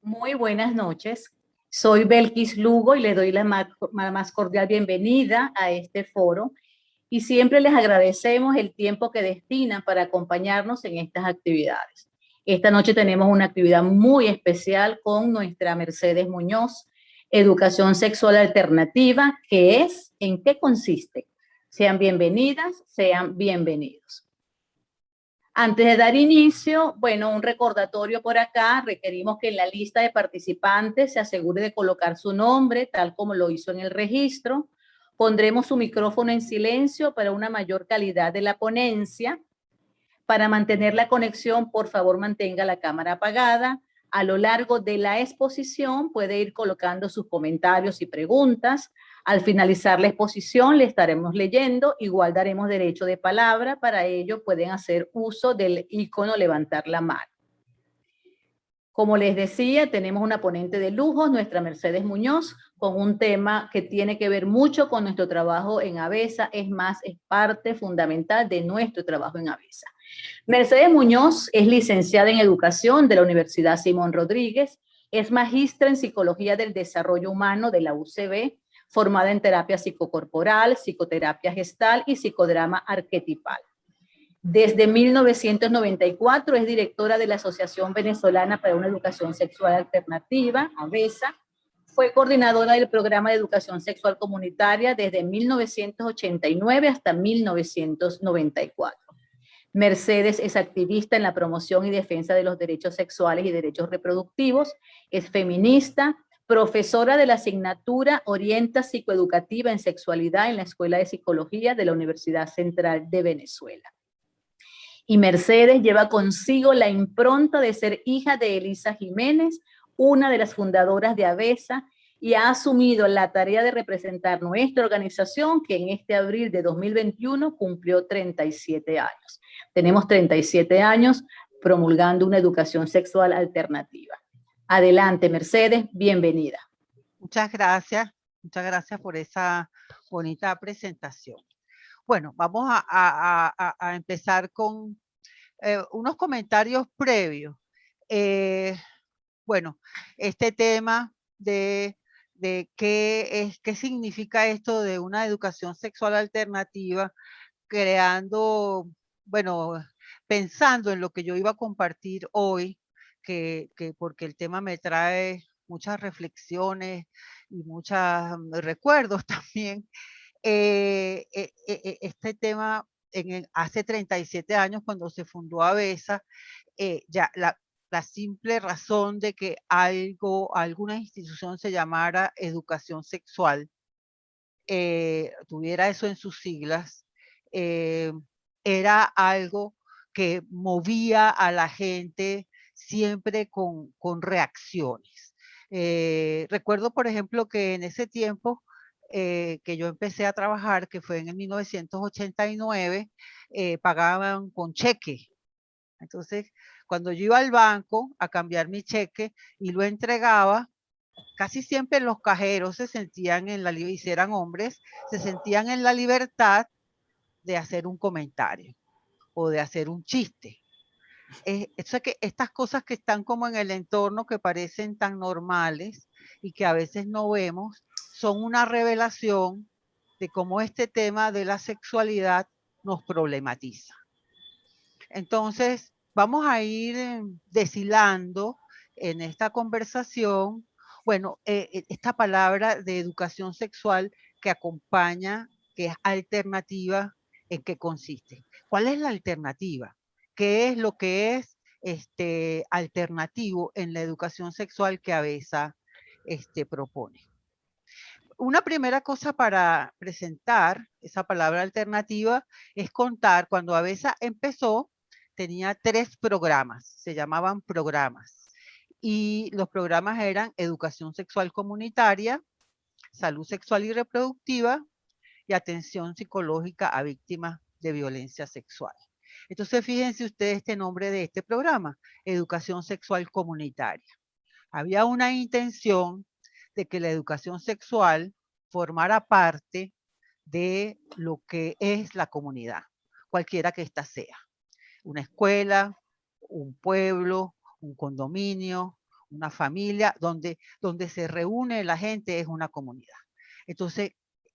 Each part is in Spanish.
Muy buenas noches. Soy Belkis Lugo y le doy la más cordial bienvenida a este foro y siempre les agradecemos el tiempo que destinan para acompañarnos en estas actividades. Esta noche tenemos una actividad muy especial con nuestra Mercedes Muñoz, Educación Sexual Alternativa, que es, ¿en qué consiste? Sean bienvenidas, sean bienvenidos. Antes de dar inicio, bueno, un recordatorio por acá, requerimos que en la lista de participantes se asegure de colocar su nombre, tal como lo hizo en el registro. Pondremos su micrófono en silencio para una mayor calidad de la ponencia. Para mantener la conexión, por favor, mantenga la cámara apagada. A lo largo de la exposición puede ir colocando sus comentarios y preguntas. Al finalizar la exposición le estaremos leyendo, igual daremos derecho de palabra, para ello pueden hacer uso del icono levantar la mano. Como les decía, tenemos una ponente de lujo, nuestra Mercedes Muñoz, con un tema que tiene que ver mucho con nuestro trabajo en ABESA, es más, es parte fundamental de nuestro trabajo en ABESA. Mercedes Muñoz es licenciada en Educación de la Universidad Simón Rodríguez, es magistra en Psicología del Desarrollo Humano de la UCB, formada en terapia psicocorporal, psicoterapia gestal y psicodrama arquetipal. Desde 1994 es directora de la Asociación Venezolana para una Educación Sexual Alternativa, ABESA. Fue coordinadora del programa de educación sexual comunitaria desde 1989 hasta 1994. Mercedes es activista en la promoción y defensa de los derechos sexuales y derechos reproductivos, es feminista, profesora de la asignatura Orienta Psicoeducativa en Sexualidad en la Escuela de Psicología de la Universidad Central de Venezuela. Y Mercedes lleva consigo la impronta de ser hija de Elisa Jiménez, una de las fundadoras de ABESA, y ha asumido la tarea de representar nuestra organización, que en este abril de 2021 cumplió 37 años. Tenemos 37 años promulgando una educación sexual alternativa. Adelante, Mercedes, bienvenida. Muchas gracias por esa bonita presentación. Bueno, vamos a empezar con unos comentarios previos. Bueno, este tema de qué significa esto de una educación sexual alternativa, creando, bueno, pensando en lo que yo iba a compartir hoy, que porque el tema me trae muchas reflexiones y muchos recuerdos también. Este tema hace 37 años, cuando se fundó ABESA, ya la simple razón de que alguna institución se llamara educación sexual, tuviera eso en sus siglas, era algo que movía a la gente siempre con reacciones. Recuerdo, por ejemplo, que en ese tiempo que yo empecé a trabajar, que fue en el 1989, pagaban con cheque. Entonces, cuando yo iba al banco a cambiar mi cheque y lo entregaba, casi siempre los cajeros se sentían y si eran hombres, se sentían en la libertad de hacer un comentario o de hacer un chiste. Eso que estas cosas que están como en el entorno, que parecen tan normales y que a veces no vemos, son una revelación de cómo este tema de la sexualidad nos problematiza. Entonces, vamos a ir deshilando en esta conversación, bueno, esta palabra de educación sexual que acompaña, que es alternativa, ¿en qué consiste? ¿Cuál es la alternativa? ¿Qué es lo que es alternativo en la educación sexual que ABESA propone? Una primera cosa para presentar esa palabra alternativa es contar, cuando ABESA empezó, tenía 3 programas, se llamaban programas. Y los programas eran educación sexual comunitaria, salud sexual y reproductiva y atención psicológica a víctimas de violencia sexual. Entonces, fíjense ustedes este nombre de este programa, educación sexual comunitaria. Había una intención de que la educación sexual formara parte de lo que es la comunidad, cualquiera que ésta sea. Una escuela, un pueblo, un condominio, una familia, donde se reúne la gente, es una comunidad. Entonces,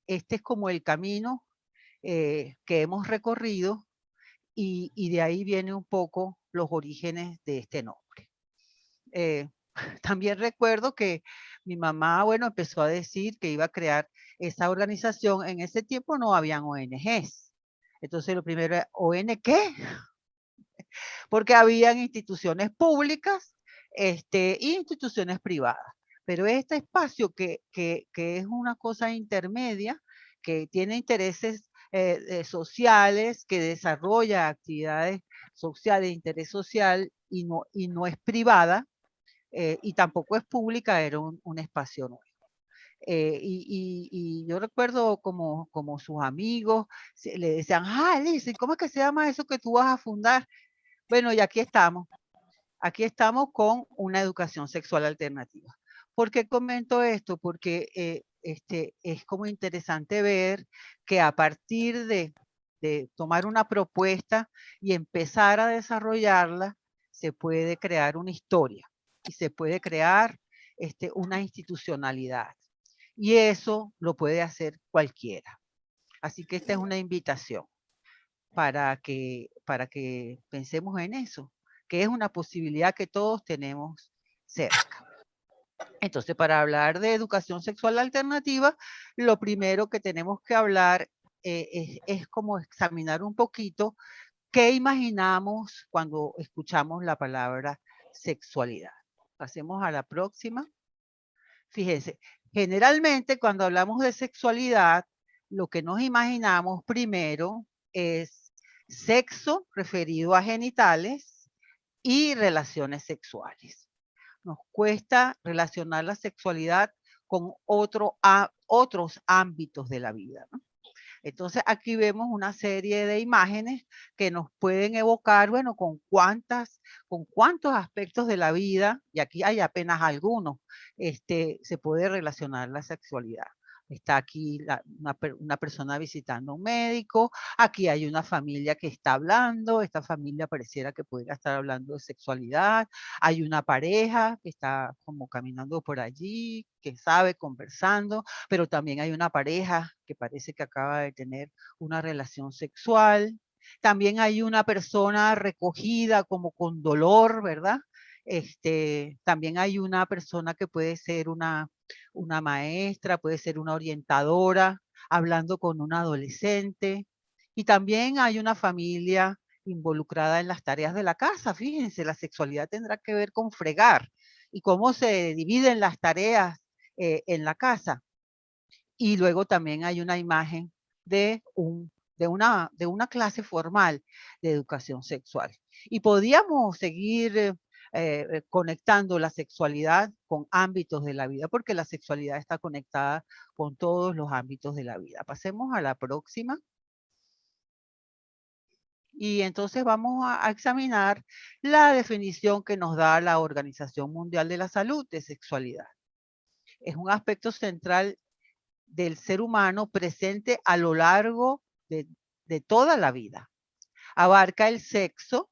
este es como el camino que hemos recorrido y de ahí viene un poco los orígenes de este nombre. También recuerdo que mi mamá, bueno, empezó a decir que iba a crear esa organización. En ese tiempo no habían ONGs. Entonces lo primero era, ¿ON qué? Porque habían instituciones públicas e instituciones privadas. Pero este espacio que es una cosa intermedia, que tiene intereses sociales, que desarrolla actividades sociales de interés social y no es privada, y tampoco es pública, era un espacio nuevo. Y yo recuerdo como sus amigos le decían, Liz, ¿cómo es que se llama eso que tú vas a fundar? Bueno, y aquí estamos con una educación sexual alternativa. ¿Por qué comento esto? Porque es como interesante ver que a partir de tomar una propuesta y empezar a desarrollarla, se puede crear una historia y se puede crear una institucionalidad. Y eso lo puede hacer cualquiera. Así que esta es una invitación para que pensemos en eso, que es una posibilidad que todos tenemos cerca. Entonces, para hablar de educación sexual alternativa, lo primero que tenemos que hablar es como examinar un poquito qué imaginamos cuando escuchamos la palabra sexualidad. Pasemos a la próxima. Fíjense, generalmente cuando hablamos de sexualidad, lo que nos imaginamos primero es sexo referido a genitales y relaciones sexuales. Nos cuesta relacionar la sexualidad con otros ámbitos de la vida, ¿no? Entonces aquí vemos una serie de imágenes que nos pueden evocar, bueno, con cuántos aspectos de la vida, y aquí hay apenas algunos, se puede relacionar la sexualidad. Está aquí una persona visitando a un médico, aquí hay una familia que está hablando, esta familia pareciera que podría estar hablando de sexualidad, hay una pareja que está como caminando por allí, que sabe, conversando, pero también hay una pareja que parece que acaba de tener una relación sexual. También hay una persona recogida como con dolor, ¿verdad? También hay una persona que puede ser una maestra, puede ser una orientadora, hablando con un adolescente. Y también hay una familia involucrada en las tareas de la casa. Fíjense, la sexualidad tendrá que ver con fregar y cómo se dividen las tareas en la casa. Y luego también hay una imagen de una clase formal de educación sexual. Y podíamos seguir conectando la sexualidad con ámbitos de la vida, porque la sexualidad está conectada con todos los ámbitos de la vida. Pasemos a la próxima. Y entonces vamos a examinar la definición que nos da la Organización Mundial de la Salud de sexualidad. Es un aspecto central del ser humano presente a lo largo de toda la vida. Abarca el sexo,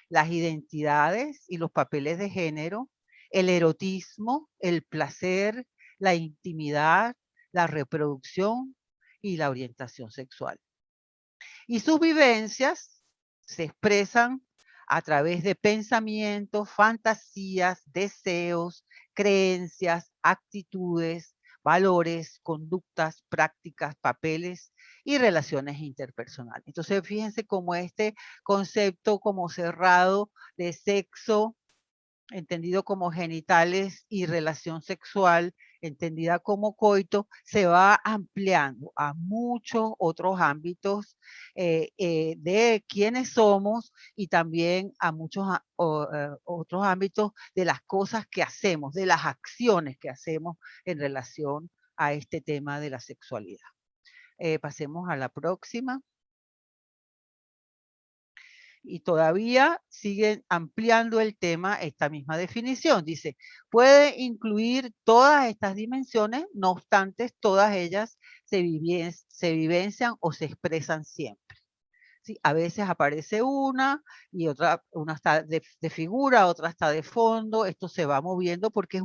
las identidades y los papeles de género, el erotismo, el placer, la intimidad, la reproducción y la orientación sexual. Y sus vivencias se expresan a través de pensamientos, fantasías, deseos, creencias, actitudes, valores, conductas, prácticas, papeles y relaciones interpersonales. Entonces, fíjense cómo este concepto como cerrado de sexo, entendido como genitales, y relación sexual, entendida como coito, se va ampliando a muchos otros ámbitos de quiénes somos y también a muchos otros ámbitos de las cosas que hacemos, de las acciones que hacemos en relación a este tema de la sexualidad. Pasemos a la próxima. Y todavía siguen ampliando el tema, esta misma definición. Dice, puede incluir todas estas dimensiones, no obstante, todas ellas se vivencian o se expresan siempre. ¿sí? A veces aparece una y una está de figura, otra está de fondo. Esto se va moviendo porque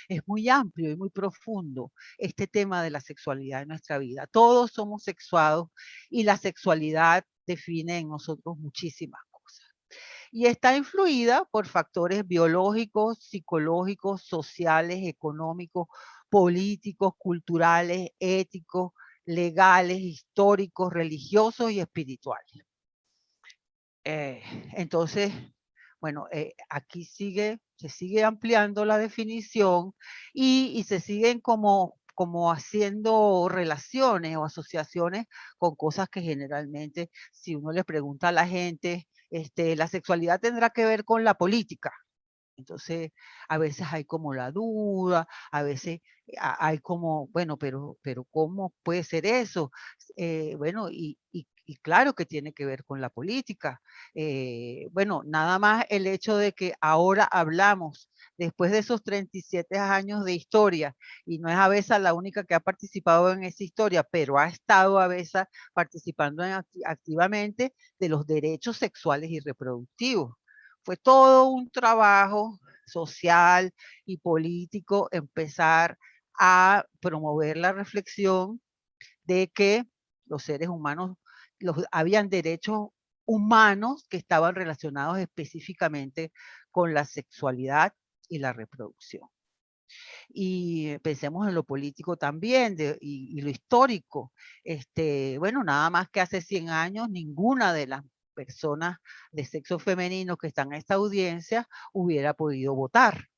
es muy amplio y muy profundo este tema de la sexualidad en nuestra vida. Todos somos sexuados y la sexualidad define en nosotros muchísimas cosas. Y está influida por factores biológicos, psicológicos, sociales, económicos, políticos, culturales, éticos, legales, históricos, religiosos y espirituales. Eh, entonces, bueno, aquí se sigue ampliando la definición y se siguen como haciendo relaciones o asociaciones con cosas que generalmente, si uno le pregunta a la gente, la sexualidad tendrá que ver con la política. Entonces, a veces hay como la duda, a veces hay como, bueno, pero ¿cómo puede ser eso? Bueno, y claro que tiene que ver con la política. Bueno, nada más el hecho de que ahora hablamos, después de esos 37 años de historia, y no es Avesa la única que ha participado en esa historia, pero ha estado Avesa participando activamente de los derechos sexuales y reproductivos. Fue todo un trabajo social y político empezar a promover la reflexión de que los seres humanos, habían derechos humanos que estaban relacionados específicamente con la sexualidad y la reproducción. Y pensemos en lo político también y lo histórico. Bueno, nada más que hace 100 años ninguna de las personas de sexo femenino que están en esta audiencia hubiera podido votar.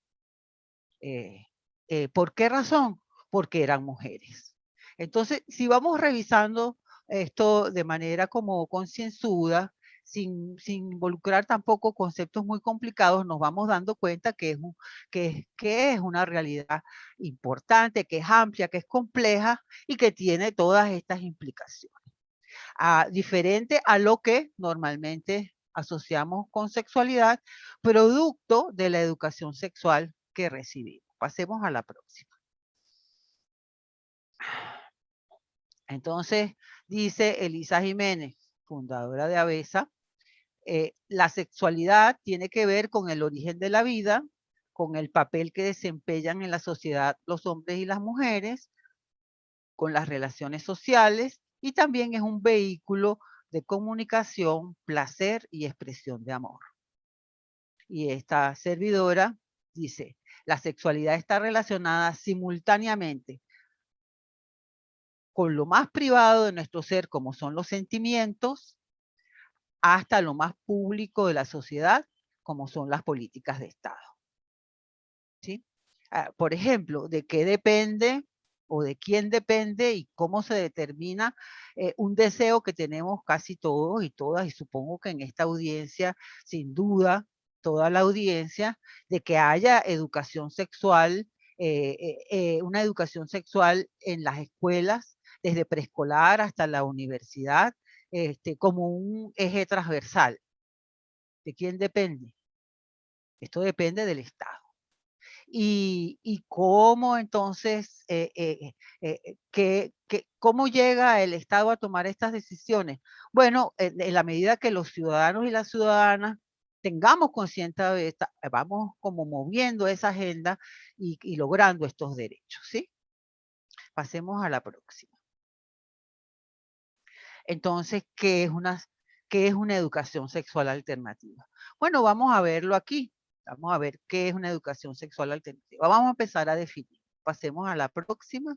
¿Por qué razón? Porque eran mujeres. Entonces, si vamos revisando esto de manera como concienzuda, sin involucrar tampoco conceptos muy complicados, nos vamos dando cuenta que es una realidad importante, que es amplia, que es compleja y que tiene todas estas implicaciones. Diferente a lo que normalmente asociamos con sexualidad, producto de la educación sexual que recibimos. Pasemos a la próxima. Entonces, dice Elisa Jiménez, fundadora de Avesa, la sexualidad tiene que ver con el origen de la vida, con el papel que desempeñan en la sociedad los hombres y las mujeres, con las relaciones sociales y también es un vehículo de comunicación, placer y expresión de amor. Y esta servidora dice, la sexualidad está relacionada simultáneamente con lo más privado de nuestro ser, como son los sentimientos, hasta lo más público de la sociedad, como son las políticas de Estado. ¿Sí? Por ejemplo, ¿de qué depende o de quién depende y cómo se determina un deseo que tenemos casi todos y todas, y supongo que en esta audiencia, sin duda, toda la audiencia, de que haya educación sexual, una educación sexual en las escuelas, desde preescolar hasta la universidad, como un eje transversal? ¿De quién depende? Esto depende del Estado. Y cómo entonces, ¿cómo llega el Estado a tomar estas decisiones? Bueno, en la medida que los ciudadanos y las ciudadanas tengamos conciencia de esta, vamos como moviendo esa agenda y logrando estos derechos, ¿sí? Pasemos a la próxima. Entonces, qué es una educación sexual alternativa? Bueno, vamos a verlo aquí. Vamos a ver qué es una educación sexual alternativa. Vamos a empezar a definir. Pasemos a la próxima.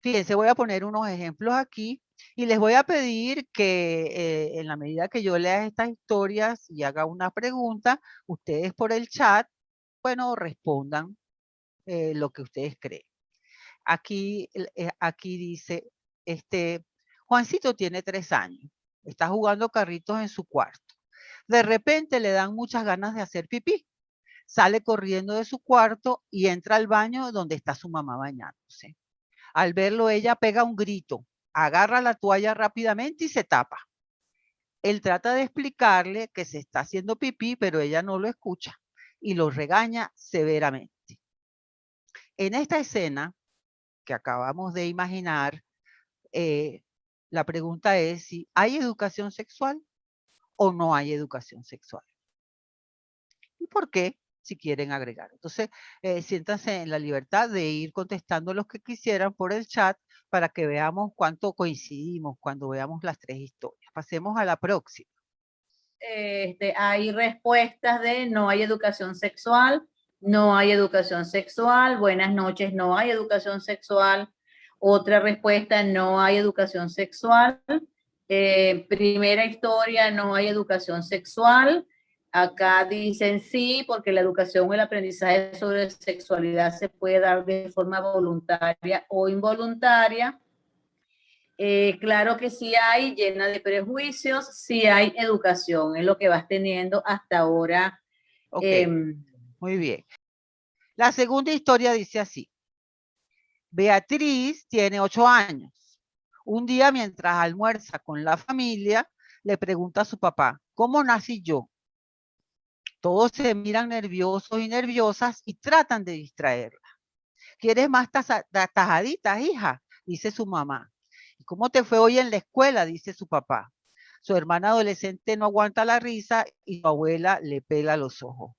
Fíjense, voy a poner unos ejemplos aquí y les voy a pedir que en la medida que yo lea estas historias y haga una pregunta, ustedes por el chat, bueno, respondan lo que ustedes creen. Aquí dice, Juancito tiene 3 años, está jugando carritos en su cuarto. De repente le dan muchas ganas de hacer pipí. Sale corriendo de su cuarto y entra al baño donde está su mamá bañándose. Al verlo, ella pega un grito, agarra la toalla rápidamente y se tapa. Él trata de explicarle que se está haciendo pipí, pero ella no lo escucha y lo regaña severamente. En esta escena que acabamos de imaginar, la pregunta es si hay educación sexual o no hay educación sexual. ¿Y por qué? Si quieren agregar. Entonces, siéntanse en la libertad de ir contestando los que quisieran por el chat para que veamos cuánto coincidimos cuando veamos las tres historias. Pasemos a la próxima. Hay respuestas de no hay educación sexual, no hay educación sexual, buenas noches, no hay educación sexual. Otra respuesta, no hay educación sexual. Primera historia, no hay educación sexual. Acá dicen sí, porque la educación o el aprendizaje sobre sexualidad se puede dar de forma voluntaria o involuntaria. Claro que sí hay, llena de prejuicios, sí hay educación, es lo que vas teniendo hasta ahora. Ok, muy bien. La segunda historia dice así. Beatriz tiene 8 años. Un día, mientras almuerza con la familia, le pregunta a su papá, ¿cómo nací yo? Todos se miran nerviosos y nerviosas y tratan de distraerla. ¿Quieres más tajaditas, hija? Dice su mamá. ¿Y cómo te fue hoy en la escuela? Dice su papá. Su hermana adolescente no aguanta la risa y su abuela le pela los ojos.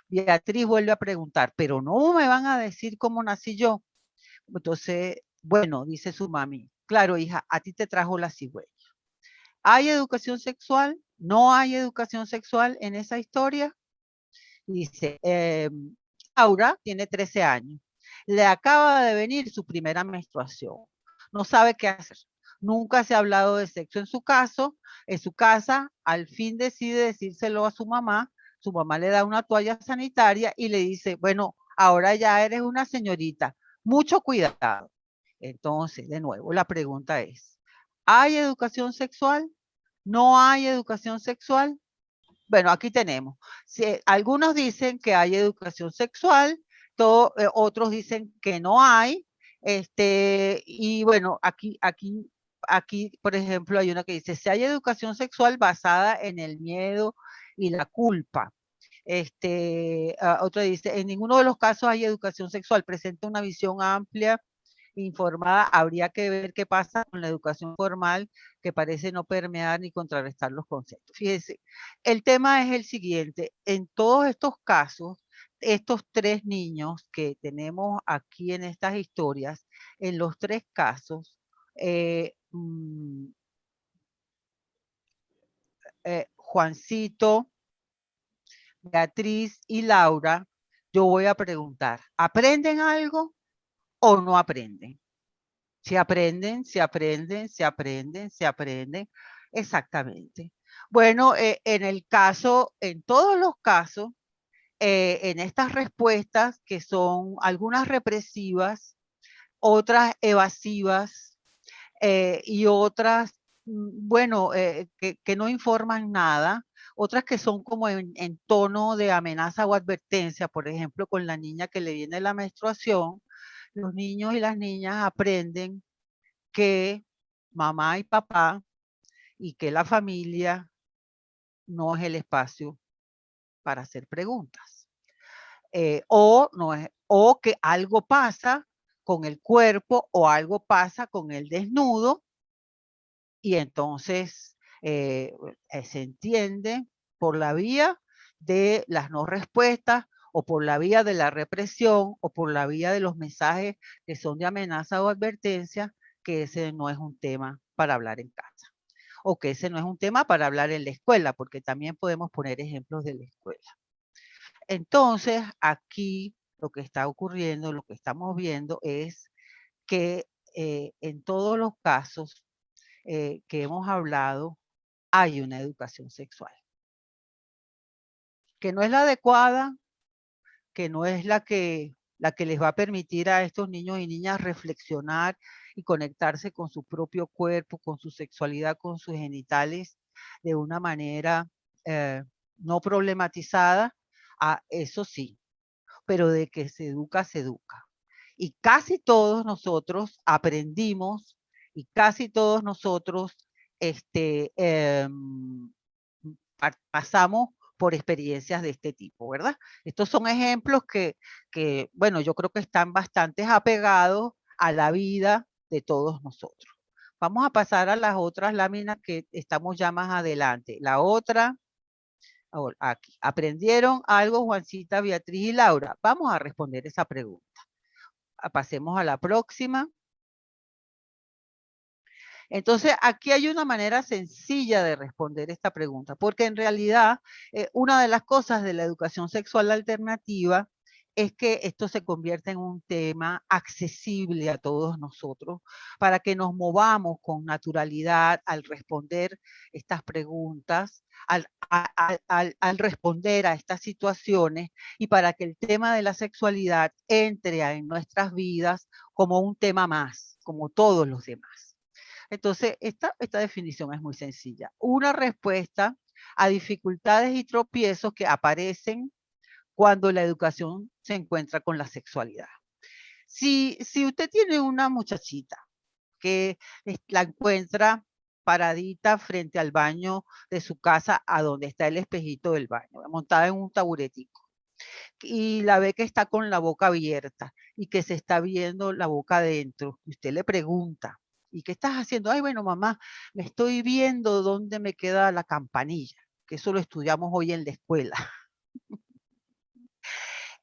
Beatriz vuelve a preguntar, pero no me van a decir cómo nací yo. Entonces, bueno, dice su mami, claro, hija, a ti te trajo la cigüeña. ¿Hay educación sexual? ¿No hay educación sexual en esa historia? Dice, Laura tiene 13 años. Le acaba de venir su primera menstruación. No sabe qué hacer. Nunca se ha hablado de sexo en su caso, en su casa. Al fin decide decírselo a su mamá. Su mamá le da una toalla sanitaria y le dice, bueno, ahora ya eres una señorita. Mucho cuidado. Entonces, de nuevo, la pregunta es, ¿hay educación sexual? ¿No hay educación sexual? Bueno, aquí tenemos. Algunos dicen que hay educación sexual, otros dicen que no hay. Y bueno, aquí, por ejemplo, hay una que dice, si hay educación sexual basada en el miedo y la culpa. Otra dice, en ninguno de los casos hay educación sexual, presenta una visión amplia informada, habría que ver qué pasa con la educación formal que parece no permear ni contrarrestar los conceptos. Fíjense, el tema es el siguiente, en todos estos casos, estos tres niños que tenemos aquí en estas historias, en los tres casos, Juancito, Beatriz y Laura, yo voy a preguntar, ¿aprenden algo o no aprenden? Se aprenden, se aprenden, se aprenden, se aprenden. Exactamente. Bueno, en todos los casos, en estas respuestas que son algunas represivas, otras evasivas y otras, bueno, que no informan nada, otras que son como en tono de amenaza o advertencia, por ejemplo, con la niña que le viene la menstruación, los niños y las niñas aprenden que mamá y papá y que la familia no es el espacio para hacer preguntas. O que algo pasa con el cuerpo o algo pasa con el desnudo y entonces se entiende por la vía de las no respuestas o por la vía de la represión o por la vía de los mensajes que son de amenaza o advertencia que ese no es un tema para hablar en casa o que ese no es un tema para hablar en la escuela, porque también podemos poner ejemplos de la escuela. Entonces, aquí lo que está ocurriendo, lo que estamos viendo es que en todos los casos que hemos hablado, hay una educación sexual. Que no es la adecuada, que no es la que les va a permitir a estos niños y niñas reflexionar y conectarse con su propio cuerpo, con su sexualidad, con sus genitales de una manera no problematizada, eso sí, pero de que se educa, se educa. Y casi todos nosotros aprendimos y casi todos nosotros pasamos por experiencias de este tipo, ¿verdad? Estos son ejemplos bueno, yo creo que están bastante apegados a la vida de todos nosotros. Vamos a pasar a las otras láminas que estamos ya más adelante. La otra, ahora, aquí. ¿Aprendieron algo Juancita, Beatriz y Laura? Vamos a responder esa pregunta. Pasemos a la próxima. Entonces, aquí hay una manera sencilla de responder esta pregunta, porque en realidad una de las cosas de la educación sexual alternativa es que esto se convierta en un tema accesible a todos nosotros, para que nos movamos con naturalidad al responder estas preguntas, al responder a estas situaciones, y para que el tema de la sexualidad entre en nuestras vidas como un tema más, como todos los demás. Entonces, esta definición es muy sencilla. Una respuesta a dificultades y tropiezos que aparecen cuando la educación se encuentra con la sexualidad. Si usted tiene una muchachita que la encuentra paradita frente al baño de su casa, a donde está el espejito del baño, montada en un taburetico, y la ve que está con la boca abierta y que se está viendo la boca adentro, y usted le pregunta, ¿y qué estás haciendo? Ay, bueno, mamá, me estoy viendo dónde me queda la campanilla, que eso lo estudiamos hoy en la escuela.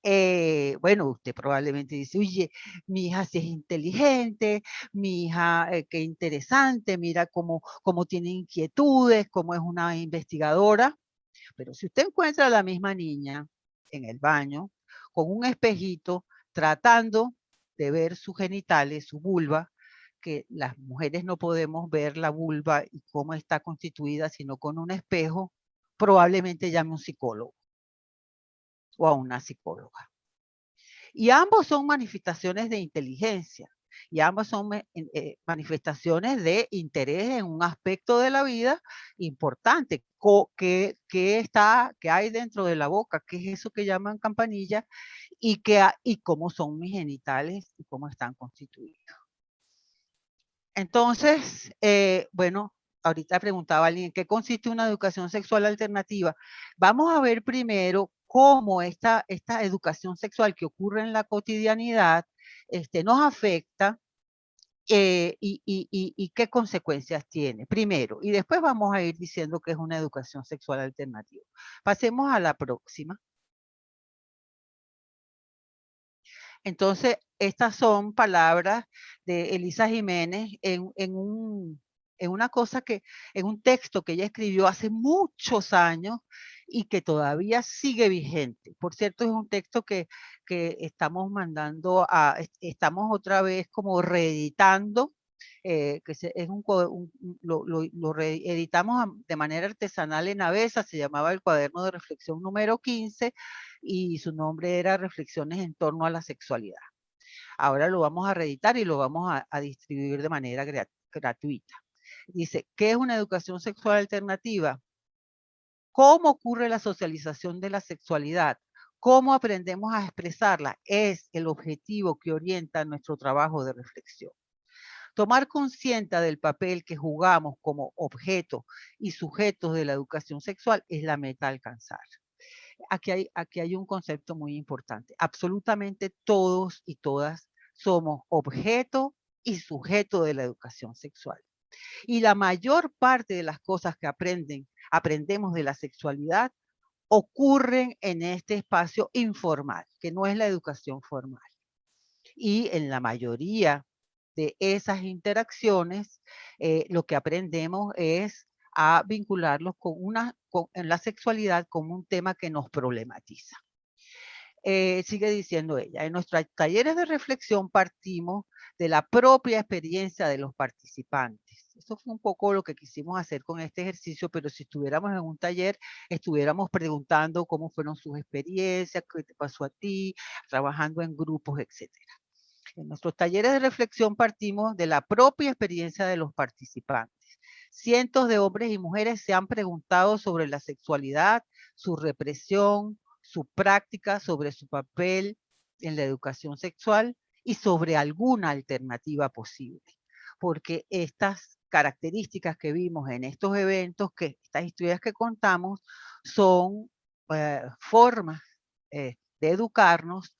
Bueno, usted probablemente dice, oye, mi hija sí es inteligente, mi hija, qué interesante, mira cómo tiene inquietudes, cómo es una investigadora. Pero si usted encuentra a la misma niña en el baño, con un espejito, tratando de ver sus genitales, su vulva, que las mujeres no podemos ver la vulva y cómo está constituida, sino con un espejo, probablemente llame a un psicólogo o a una psicóloga. Y ambos son manifestaciones de inteligencia, y ambas son manifestaciones de interés en un aspecto de la vida importante. ¿Qué hay dentro de la boca? ¿Qué es eso que llaman campanilla? Y cómo son mis genitales y cómo están constituidos. Entonces, bueno, ahorita preguntaba alguien, ¿qué consiste una educación sexual alternativa? Vamos a ver primero cómo esta educación sexual que ocurre en la cotidianidad nos afecta y qué consecuencias tiene, primero. Y después vamos a ir diciendo que es una educación sexual alternativa. Pasemos a la próxima. Entonces, estas son palabras de Elisa Jiménez en una cosa en un texto que ella escribió hace muchos años y que todavía sigue vigente. Por cierto, es un texto que estamos estamos otra vez como reeditando, lo reeditamos de manera artesanal en Avesa, se llamaba el Cuaderno de Reflexión número 15, y su nombre era Reflexiones en torno a la sexualidad. Ahora lo vamos a reeditar y lo vamos a distribuir de manera gratuita. Dice, ¿qué es una educación sexual alternativa? ¿Cómo ocurre la socialización de la sexualidad? ¿Cómo aprendemos a expresarla? Es el objetivo que orienta nuestro trabajo de reflexión. Tomar conciencia del papel que jugamos como objeto y sujetos de la educación sexual es la meta a alcanzar. Aquí hay un concepto muy importante. Absolutamente todos y todas somos objeto y sujeto de la educación sexual. Y la mayor parte de las cosas que aprendemos de la sexualidad ocurren en este espacio informal, que no es la educación formal. Y en la mayoría de esas interacciones, lo que aprendemos es a vincularlos en la sexualidad como un tema que nos problematiza. Sigue diciendo ella, en nuestros talleres de reflexión partimos de la propia experiencia de los participantes. Eso fue un poco lo que quisimos hacer con este ejercicio, pero si estuviéramos en un taller, estuviéramos preguntando cómo fueron sus experiencias, qué te pasó a ti, trabajando en grupos, etcétera. En nuestros talleres de reflexión partimos de la propia experiencia de los participantes. Cientos de hombres y mujeres se han preguntado sobre la sexualidad, su represión, su práctica, sobre su papel en la educación sexual y sobre alguna alternativa posible. Porque estas características que vimos en estos eventos, estas historias que contamos, son formas de educarnos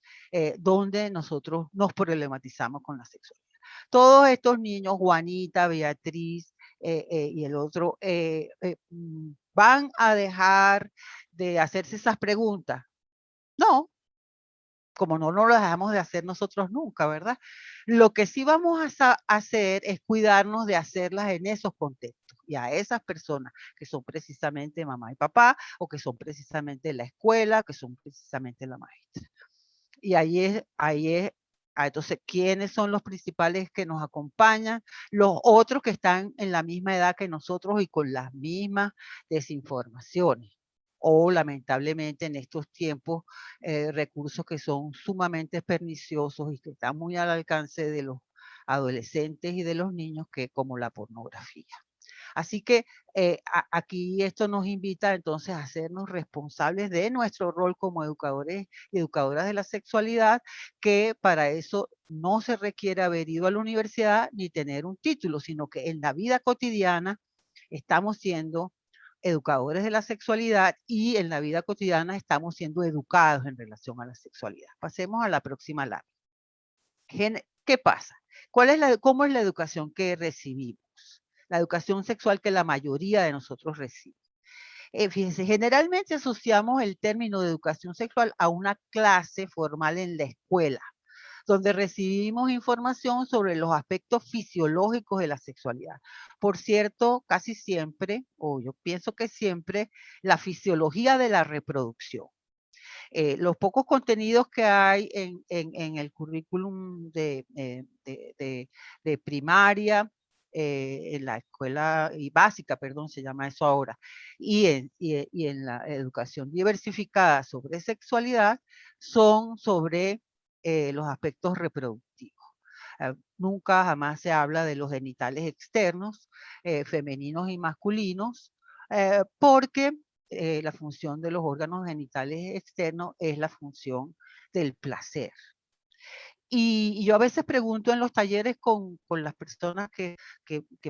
donde nosotros nos problematizamos con la sexualidad. Todos estos niños, Juanita, Beatriz y el otro, ¿van a dejar de hacerse esas preguntas? No, como no lo dejamos de hacer nosotros nunca, ¿verdad? Lo que sí vamos a hacer es cuidarnos de hacerlas en esos contextos y a esas personas que son precisamente mamá y papá o que son precisamente la escuela, que son precisamente la maestra. Y entonces, ¿quiénes son los principales que nos acompañan? Los otros que están en la misma edad que nosotros y con las mismas desinformaciones. O lamentablemente en estos tiempos, recursos que son sumamente perniciosos y que están muy al alcance de los adolescentes y de los niños, que como la pornografía. Así que aquí esto nos invita entonces a hacernos responsables de nuestro rol como educadores y educadoras de la sexualidad, que para eso no se requiere haber ido a la universidad ni tener un título, sino que en la vida cotidiana estamos siendo educadores de la sexualidad y en la vida cotidiana estamos siendo educados en relación a la sexualidad. Pasemos a la próxima lámina. ¿Qué pasa? ¿Cómo es la educación que recibimos? La educación sexual que la mayoría de nosotros recibe. Fíjense, generalmente asociamos el término de educación sexual a una clase formal en la escuela, donde recibimos información sobre los aspectos fisiológicos de la sexualidad. Por cierto, casi siempre, o yo pienso que siempre, la fisiología de la reproducción. Los pocos contenidos que hay en el currículum de primaria, en la escuela y básica, perdón, se llama eso ahora, y en la educación diversificada sobre sexualidad, son sobre los aspectos reproductivos. Nunca jamás se habla de los genitales externos, femeninos y masculinos, porque la función de los órganos genitales externos es la función del placer. Y yo a veces pregunto en los talleres con las personas que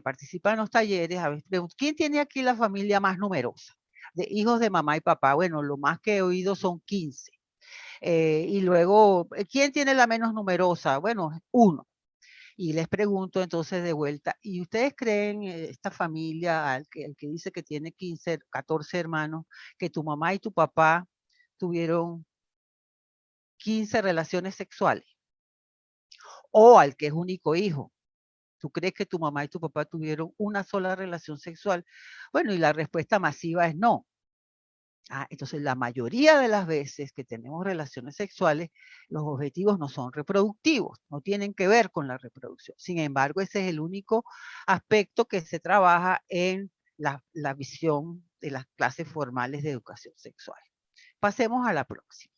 participan en los talleres, a veces pregunto, ¿quién tiene aquí la familia más numerosa? De hijos de mamá y papá. Bueno, lo más que he oído son 15. Y luego, ¿quién tiene la menos numerosa? Bueno, uno. Y les pregunto entonces de vuelta, ¿y ustedes creen, esta familia, el que dice que tiene 15, 14 hermanos, que tu mamá y tu papá tuvieron 15 relaciones sexuales? O al que es único hijo, ¿tú crees que tu mamá y tu papá tuvieron una sola relación sexual? Bueno, y la respuesta masiva es no. Entonces, la mayoría de las veces que tenemos relaciones sexuales, los objetivos no son reproductivos, no tienen que ver con la reproducción. Sin embargo, ese es el único aspecto que se trabaja en la visión de las clases formales de educación sexual. Pasemos a la próxima.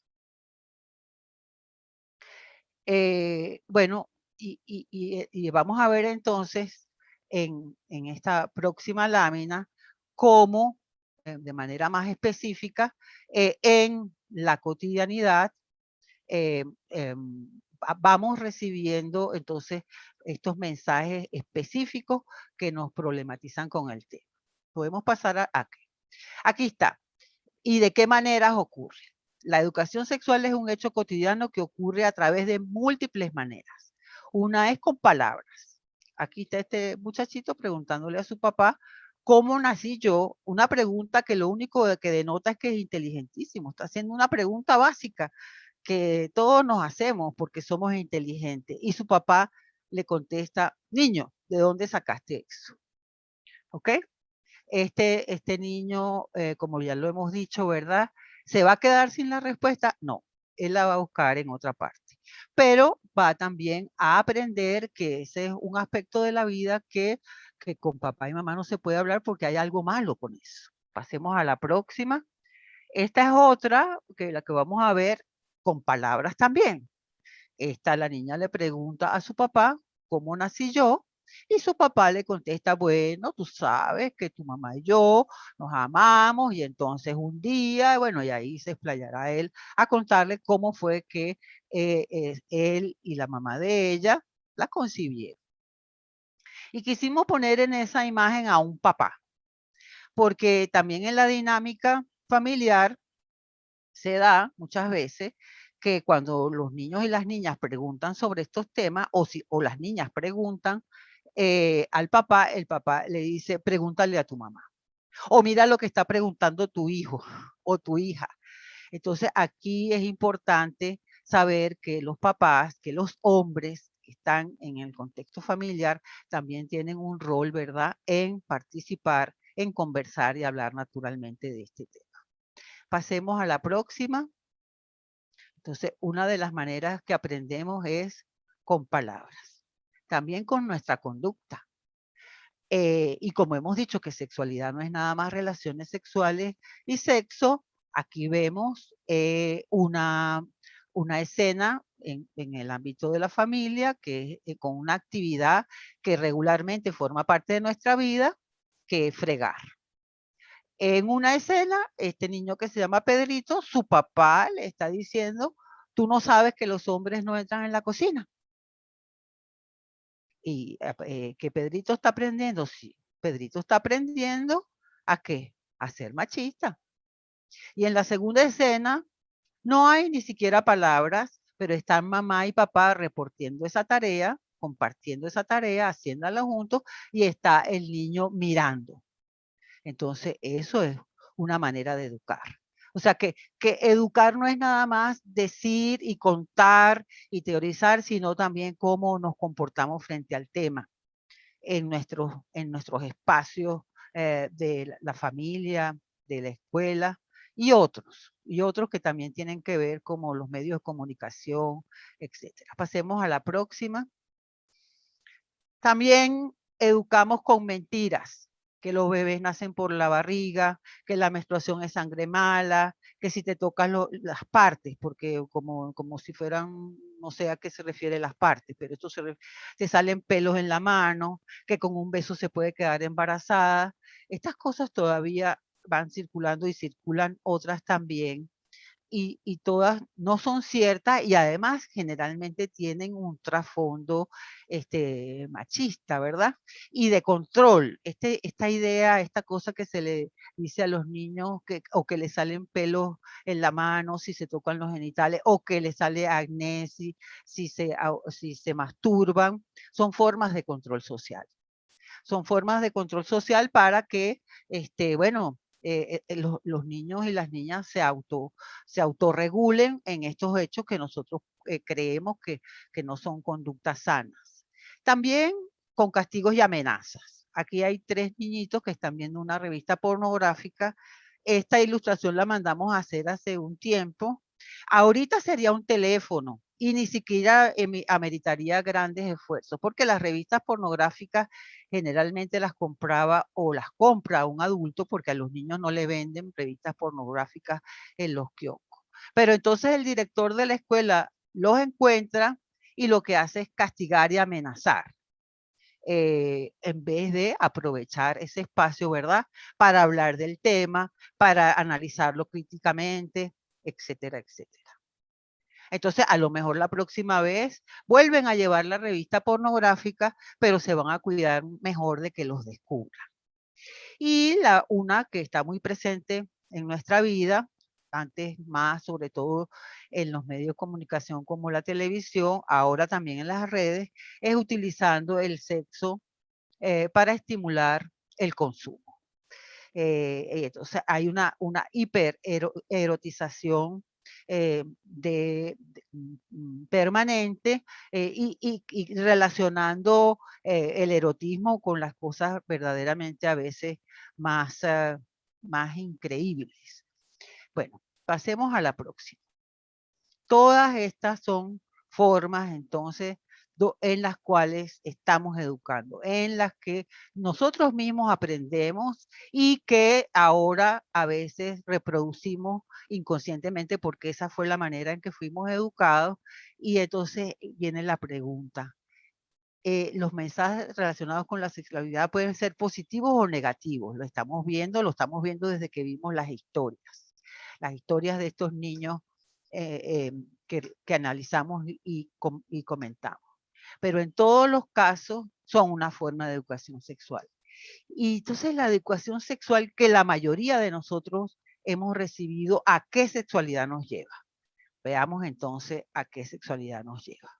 Bueno, y vamos a ver entonces en esta próxima lámina cómo, de manera más específica, en la cotidianidad, vamos recibiendo entonces estos mensajes específicos que nos problematizan con el tema. Podemos pasar a aquí. Aquí está. ¿Y de qué maneras ocurre? La educación sexual es un hecho cotidiano que ocurre a través de múltiples maneras. Una es con palabras. Aquí está este muchachito preguntándole a su papá, ¿cómo nací yo? Una pregunta que lo único que denota es que es inteligentísimo. Está haciendo una pregunta básica que todos nos hacemos porque somos inteligentes. Y su papá le contesta, niño, ¿de dónde sacaste eso? ¿Ok? Este niño, como ya lo hemos dicho, ¿verdad? ¿Se va a quedar sin la respuesta? No, él la va a buscar en otra parte. Pero va también a aprender que ese es un aspecto de la vida que con papá y mamá no se puede hablar porque hay algo malo con eso. Pasemos a la próxima. Esta es otra, que la que vamos a ver con palabras también. La niña le pregunta a su papá, ¿cómo nací yo? Y su papá le contesta, bueno, tú sabes que tu mamá y yo nos amamos y entonces un día, bueno, y ahí se explayará él a contarle cómo fue que él y la mamá de ella la concibieron. Y quisimos poner en esa imagen a un papá, porque también en la dinámica familiar se da muchas veces que cuando los niños y las niñas preguntan sobre estos temas, o las niñas preguntan al papá, el papá le dice, pregúntale a tu mamá. O mira lo que está preguntando tu hijo o tu hija. Entonces, aquí es importante saber que los papás, que los hombres que están en el contexto familiar, también tienen un rol, ¿verdad?, en participar, en conversar y hablar naturalmente de este tema. Pasemos a la próxima. Entonces, una de las maneras que aprendemos es con palabras, también con nuestra conducta. Y como hemos dicho que sexualidad no es nada más relaciones sexuales y sexo, aquí vemos una escena en el ámbito de la familia que es con una actividad que regularmente forma parte de nuestra vida, que es fregar. En una escena, este niño que se llama Pedrito, su papá le está diciendo, tú no sabes que los hombres no entran en la cocina. Y que Pedrito está aprendiendo, sí, Pedrito está aprendiendo ¿a qué? A ser machista. Y en la segunda escena no hay ni siquiera palabras, pero están mamá y papá reportando esa tarea, compartiendo esa tarea, haciéndola juntos, y está el niño mirando. Entonces, eso es una manera de educar. O sea, que educar no es nada más decir y contar y teorizar, sino también cómo nos comportamos frente al tema en nuestros espacios de la familia, de la escuela y otros que también tienen que ver como los medios de comunicación, etcétera. Pasemos a la próxima. También educamos con mentiras, que los bebés nacen por la barriga, que la menstruación es sangre mala, que si te tocan las partes, porque como si fueran, no sé a qué se refiere las partes, pero esto te salen pelos en la mano, que con un beso se puede quedar embarazada. Estas cosas todavía van circulando y circulan otras también y todas no son ciertas y además generalmente tienen un trasfondo machista, ¿verdad? Y de control. Esta idea, esta cosa que se le dice a los niños o que les salen pelos en la mano si se tocan los genitales o que les sale acné si se masturban, son formas de control social. Son formas de control social para que, bueno, los niños y las niñas se autorregulen en estos hechos que nosotros creemos que no son conductas sanas. También con castigos y amenazas. Aquí hay 3 niñitos que están viendo una revista pornográfica. Esta ilustración la mandamos a hacer hace un tiempo. Ahorita sería un teléfono y ni siquiera ameritaría grandes esfuerzos, porque las revistas pornográficas generalmente las compraba o las compra un adulto porque a los niños no le venden revistas pornográficas en los kioscos. Pero entonces el director de la escuela los encuentra y lo que hace es castigar y amenazar. En vez de aprovechar ese espacio, ¿verdad? Para hablar del tema, para analizarlo críticamente, etcétera, etcétera. Entonces, a lo mejor la próxima vez vuelven a llevar la revista pornográfica, pero se van a cuidar mejor de que los descubran. Y una que está muy presente en nuestra vida, antes más, sobre todo en los medios de comunicación como la televisión, ahora también en las redes, es utilizando el sexo para estimular el consumo. Entonces hay una hipererotización permanente y relacionando el erotismo con las cosas verdaderamente a veces más, más increíbles. Bueno, pasemos a la próxima. Todas estas son formas entonces en las cuales estamos educando, en las que nosotros mismos aprendemos y que ahora a veces reproducimos inconscientemente porque esa fue la manera en que fuimos educados. Y entonces viene la pregunta, los mensajes relacionados con la sexualidad pueden ser positivos o negativos. Lo estamos viendo desde que vimos las historias de estos niños que analizamos y comentamos. Pero en todos los casos son una forma de educación sexual. Y entonces la educación sexual que la mayoría de nosotros hemos recibido, ¿a qué sexualidad nos lleva? Veamos entonces a qué sexualidad nos lleva.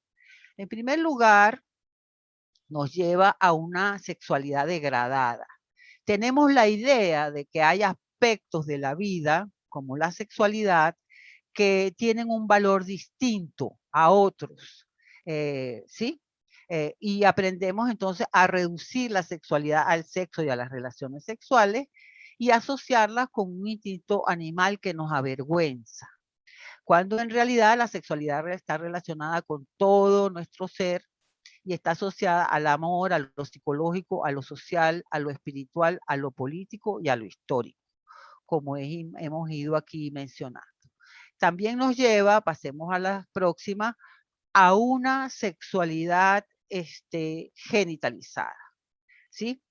En primer lugar, nos lleva a una sexualidad degradada. Tenemos la idea de que hay aspectos de la vida, como la sexualidad, que tienen un valor distinto a otros, ¿sí? Y aprendemos entonces a reducir la sexualidad al sexo y a las relaciones sexuales y asociarlas con un instinto animal que nos avergüenza, cuando en realidad la sexualidad está relacionada con todo nuestro ser y está asociada al amor, a lo psicológico, a lo social, a lo espiritual, a lo político y a lo histórico, como hemos ido aquí mencionando. También nos lleva, pasemos a la próxima, a una sexualidad genitalizada, ¿sí?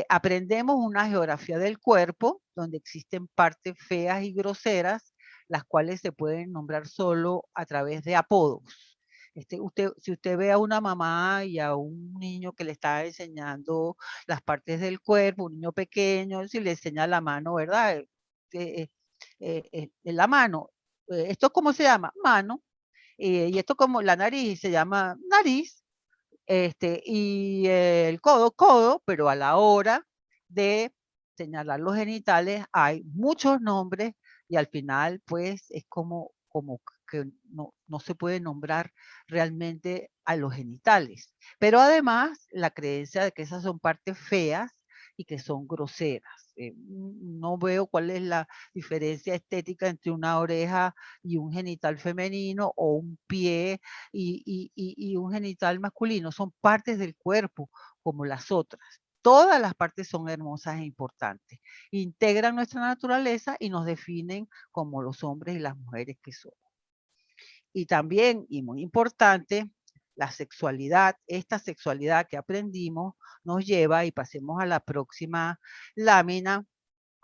Aprendemos una geografía del cuerpo donde existen partes feas y groseras, las cuales se pueden nombrar solo a través de apodos. Si usted ve a una mamá y a un niño que le está enseñando las partes del cuerpo, un niño pequeño, si le enseña la mano, ¿verdad? La mano. ¿Esto cómo se llama? Mano. Y esto como la nariz se llama nariz. Y el codo, codo, pero a la hora de señalar los genitales hay muchos nombres y al final pues es como que no se puede nombrar realmente a los genitales. Pero además la creencia de que esas son partes feas y que son groseras. No veo cuál es la diferencia estética entre una oreja y un genital femenino o un pie y un genital masculino. Son partes del cuerpo como las otras. Todas las partes son hermosas e importantes. Integran nuestra naturaleza y nos definen como los hombres y las mujeres que somos. Y también, y muy importante, la sexualidad, esta sexualidad que aprendimos nos lleva, y pasemos a la próxima lámina,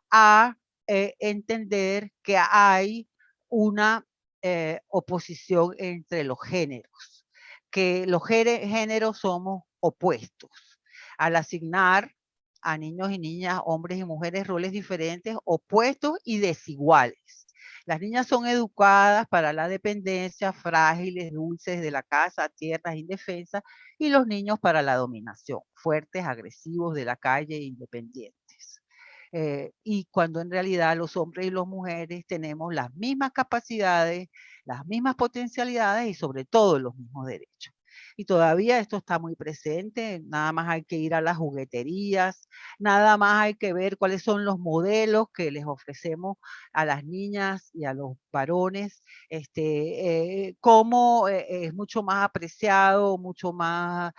a entender que hay una oposición entre los géneros, que los géneros somos opuestos. Al asignar a niños y niñas, hombres y mujeres, roles diferentes, opuestos y desiguales. Las niñas son educadas para la dependencia, frágiles, dulces de la casa, tiernas, indefensas, y los niños para la dominación, fuertes, agresivos, de la calle, independientes. Y cuando en realidad los hombres y las mujeres tenemos las mismas capacidades, las mismas potencialidades y sobre todo los mismos derechos. Y todavía esto está muy presente, nada más hay que ir a las jugueterías, nada más hay que ver cuáles son los modelos que les ofrecemos a las niñas y a los varones, cómo es mucho más apreciado, mucho más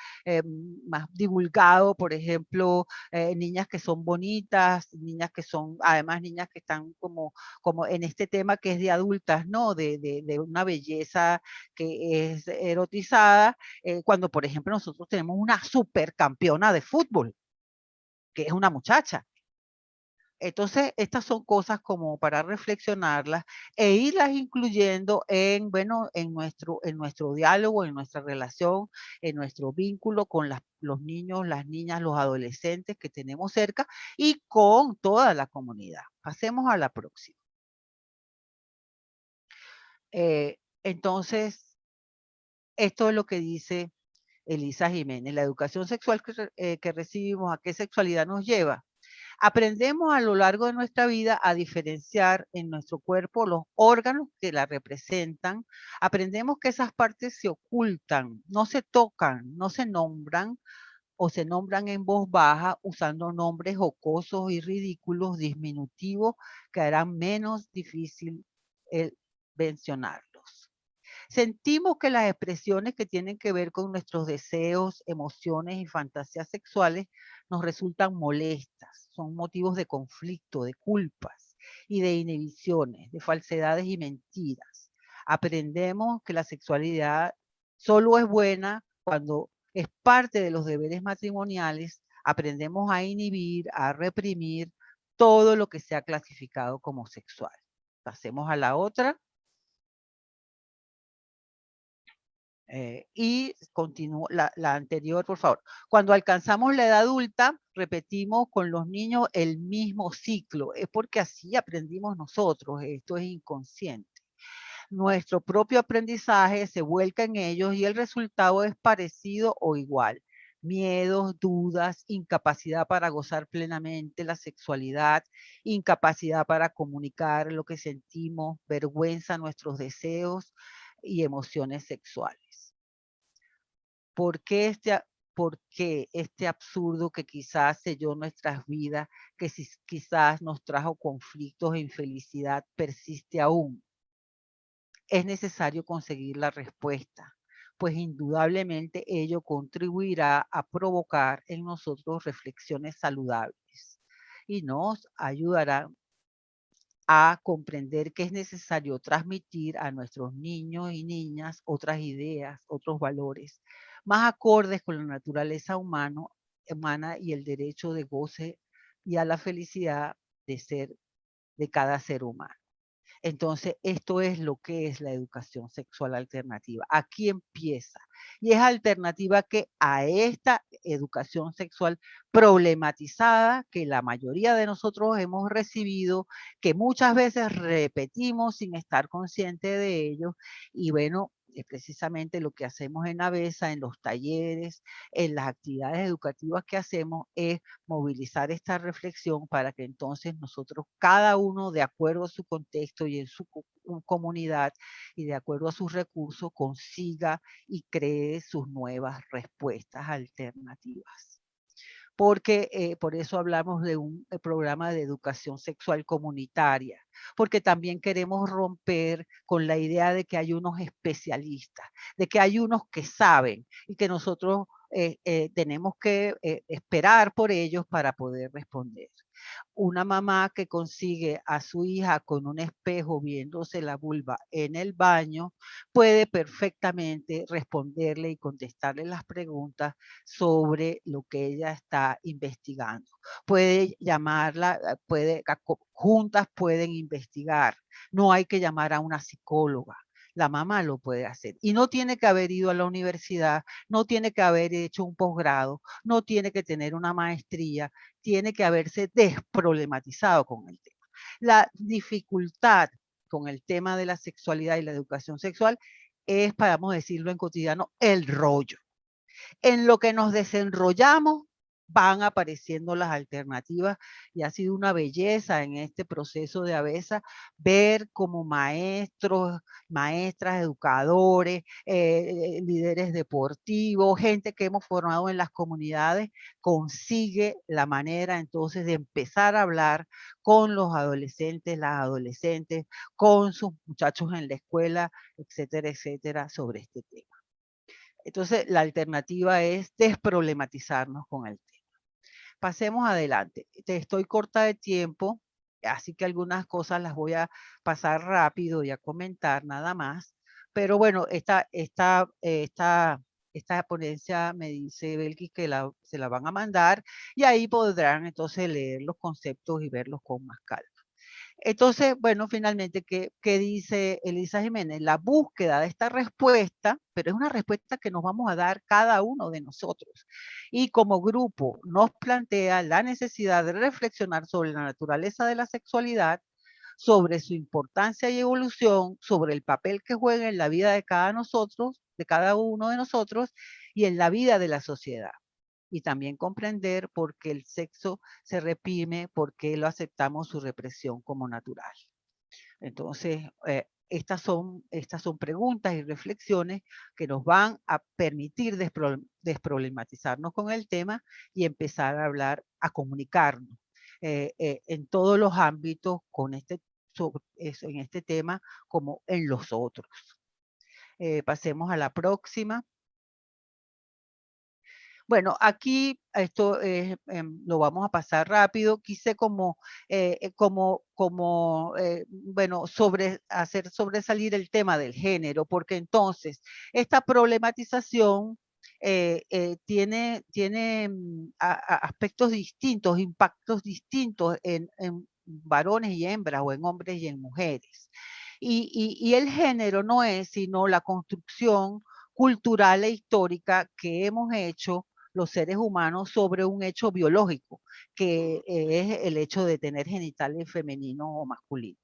divulgado, por ejemplo, niñas que son bonitas, niñas que son, además niñas que están como en este tema que es de adultas, ¿no? De una belleza que es erotizada, cuando por ejemplo nosotros tenemos una supercampeona de fútbol, que es una muchacha. Entonces, estas son cosas como para reflexionarlas e irlas incluyendo en, bueno, en nuestro diálogo, en nuestra relación, en nuestro vínculo con los niños, las niñas, los adolescentes que tenemos cerca y con toda la comunidad. Pasemos a la próxima. Entonces, esto es lo que dice Elisa Jiménez. La educación sexual que recibimos, ¿a qué sexualidad nos lleva? Aprendemos a lo largo de nuestra vida a diferenciar en nuestro cuerpo los órganos que la representan. Aprendemos que esas partes se ocultan, no se tocan, no se nombran o se nombran en voz baja usando nombres jocosos y ridículos, diminutivos, que harán menos difícil el mencionarlos. Sentimos que las expresiones que tienen que ver con nuestros deseos, emociones y fantasías sexuales nos resultan molestas, son motivos de conflicto, de culpas y de inhibiciones, de falsedades y mentiras. Aprendemos que la sexualidad solo es buena cuando es parte de los deberes matrimoniales. Aprendemos a inhibir, a reprimir todo lo que sea clasificado como sexual. Pasemos a la otra. Y continúo la anterior, por favor. Cuando alcanzamos la edad adulta, repetimos con los niños el mismo ciclo. Es porque así aprendimos nosotros. Esto es inconsciente. Nuestro propio aprendizaje se vuelca en ellos y el resultado es parecido o igual. Miedos, dudas, incapacidad para gozar plenamente la sexualidad, incapacidad para comunicar lo que sentimos, vergüenza, nuestros deseos y emociones sexuales. ¿Por qué este absurdo que quizás selló nuestras vidas, que quizás nos trajo conflictos e infelicidad, persiste aún? Es necesario conseguir la respuesta, pues indudablemente ello contribuirá a provocar en nosotros reflexiones saludables y nos ayudará a comprender que es necesario transmitir a nuestros niños y niñas otras ideas, otros valores, más acordes con la naturaleza humana y el derecho de goce y a la felicidad de cada ser humano. Entonces, esto es lo que es la educación sexual alternativa. Aquí empieza. Y es alternativa que a esta educación sexual problematizada que la mayoría de nosotros hemos recibido, que muchas veces repetimos sin estar conscientes de ello. Y bueno, es precisamente lo que hacemos en ABESA, en los talleres, en las actividades educativas que hacemos, es movilizar esta reflexión para que entonces nosotros, cada uno de acuerdo a su contexto y en su comunidad y de acuerdo a sus recursos, consiga y cree sus nuevas respuestas alternativas. Porque por eso hablamos de un programa de educación sexual comunitaria, porque también queremos romper con la idea de que hay unos especialistas, de que hay unos que saben y que nosotros tenemos que esperar por ellos para poder responder. Una mamá que consigue a su hija con un espejo viéndose la vulva en el baño puede perfectamente responderle y contestarle las preguntas sobre lo que ella está investigando. Puede llamarla, juntas pueden investigar. No hay que llamar a una psicóloga. La mamá lo puede hacer. Y no tiene que haber ido a la universidad, no tiene que haber hecho un posgrado, no tiene que tener una maestría, tiene que haberse desproblematizado con el tema. La dificultad con el tema de la sexualidad y la educación sexual es, podemos decirlo en cotidiano, el rollo. En lo que nos desenrollamos van apareciendo las alternativas y ha sido una belleza en este proceso de ABESA ver como maestros, maestras, educadores, líderes deportivos, gente que hemos formado en las comunidades, consigue la manera entonces de empezar a hablar con los adolescentes, las adolescentes, con sus muchachos en la escuela, etcétera, etcétera, sobre este tema. Entonces, la alternativa es desproblematizarnos con el tema. Pasemos adelante. Estoy corta de tiempo, así que algunas cosas las voy a pasar rápido y a comentar nada más. Pero bueno, esta ponencia me dice Belkis que se la van a mandar y ahí podrán entonces leer los conceptos y verlos con más calma. Entonces, bueno, finalmente, ¿qué dice Elisa Jiménez? La búsqueda de esta respuesta, pero es una respuesta que nos vamos a dar cada uno de nosotros. Y como grupo nos plantea la necesidad de reflexionar sobre la naturaleza de la sexualidad, sobre su importancia y evolución, sobre el papel que juega en la vida de cada uno de nosotros y en la vida de la sociedad. Y también comprender por qué el sexo se reprime, por qué lo aceptamos su represión como natural. Entonces, estas son preguntas y reflexiones que nos van a permitir desproblematizarnos con el tema y empezar a hablar, a comunicarnos en todos los ámbitos en este tema como en los otros. Pasemos a la próxima. Bueno, aquí esto lo vamos a pasar rápido. Quise bueno, hacer sobresalir el tema del género, porque entonces esta problematización tiene aspectos distintos, impactos distintos en varones y hembras, o en hombres y en mujeres. Y el género no es sino la construcción cultural e histórica que hemos hecho los seres humanos sobre un hecho biológico, que es el hecho de tener genitales femeninos o masculinos.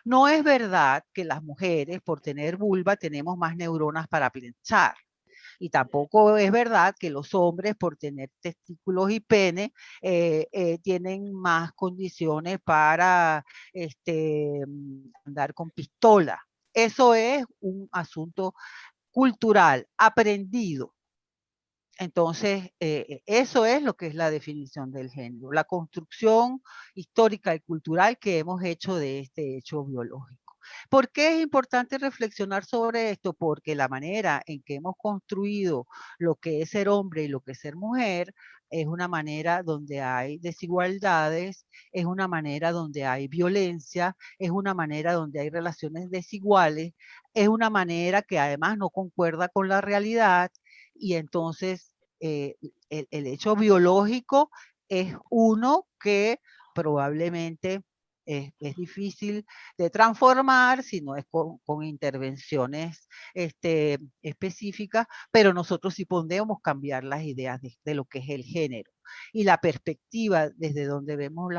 No es verdad que las mujeres, por tener vulva, tenemos más neuronas para pensar. Y tampoco es verdad que los hombres, por tener testículos y pene, tienen más condiciones para andar con pistola. Eso es un asunto cultural, aprendido. Entonces, eso es lo que es la definición del género, la construcción histórica y cultural que hemos hecho de este hecho biológico. ¿Por qué es importante reflexionar sobre esto? Porque la manera en que hemos construido lo que es ser hombre y lo que es ser mujer es una manera donde hay desigualdades, es una manera donde hay violencia, es una manera donde hay relaciones desiguales, es una manera que además no concuerda con la realidad y entonces el hecho biológico es uno que probablemente es difícil de transformar si no es con intervenciones específicas, pero nosotros sí podemos cambiar las ideas de lo que es el género y la perspectiva desde donde vemos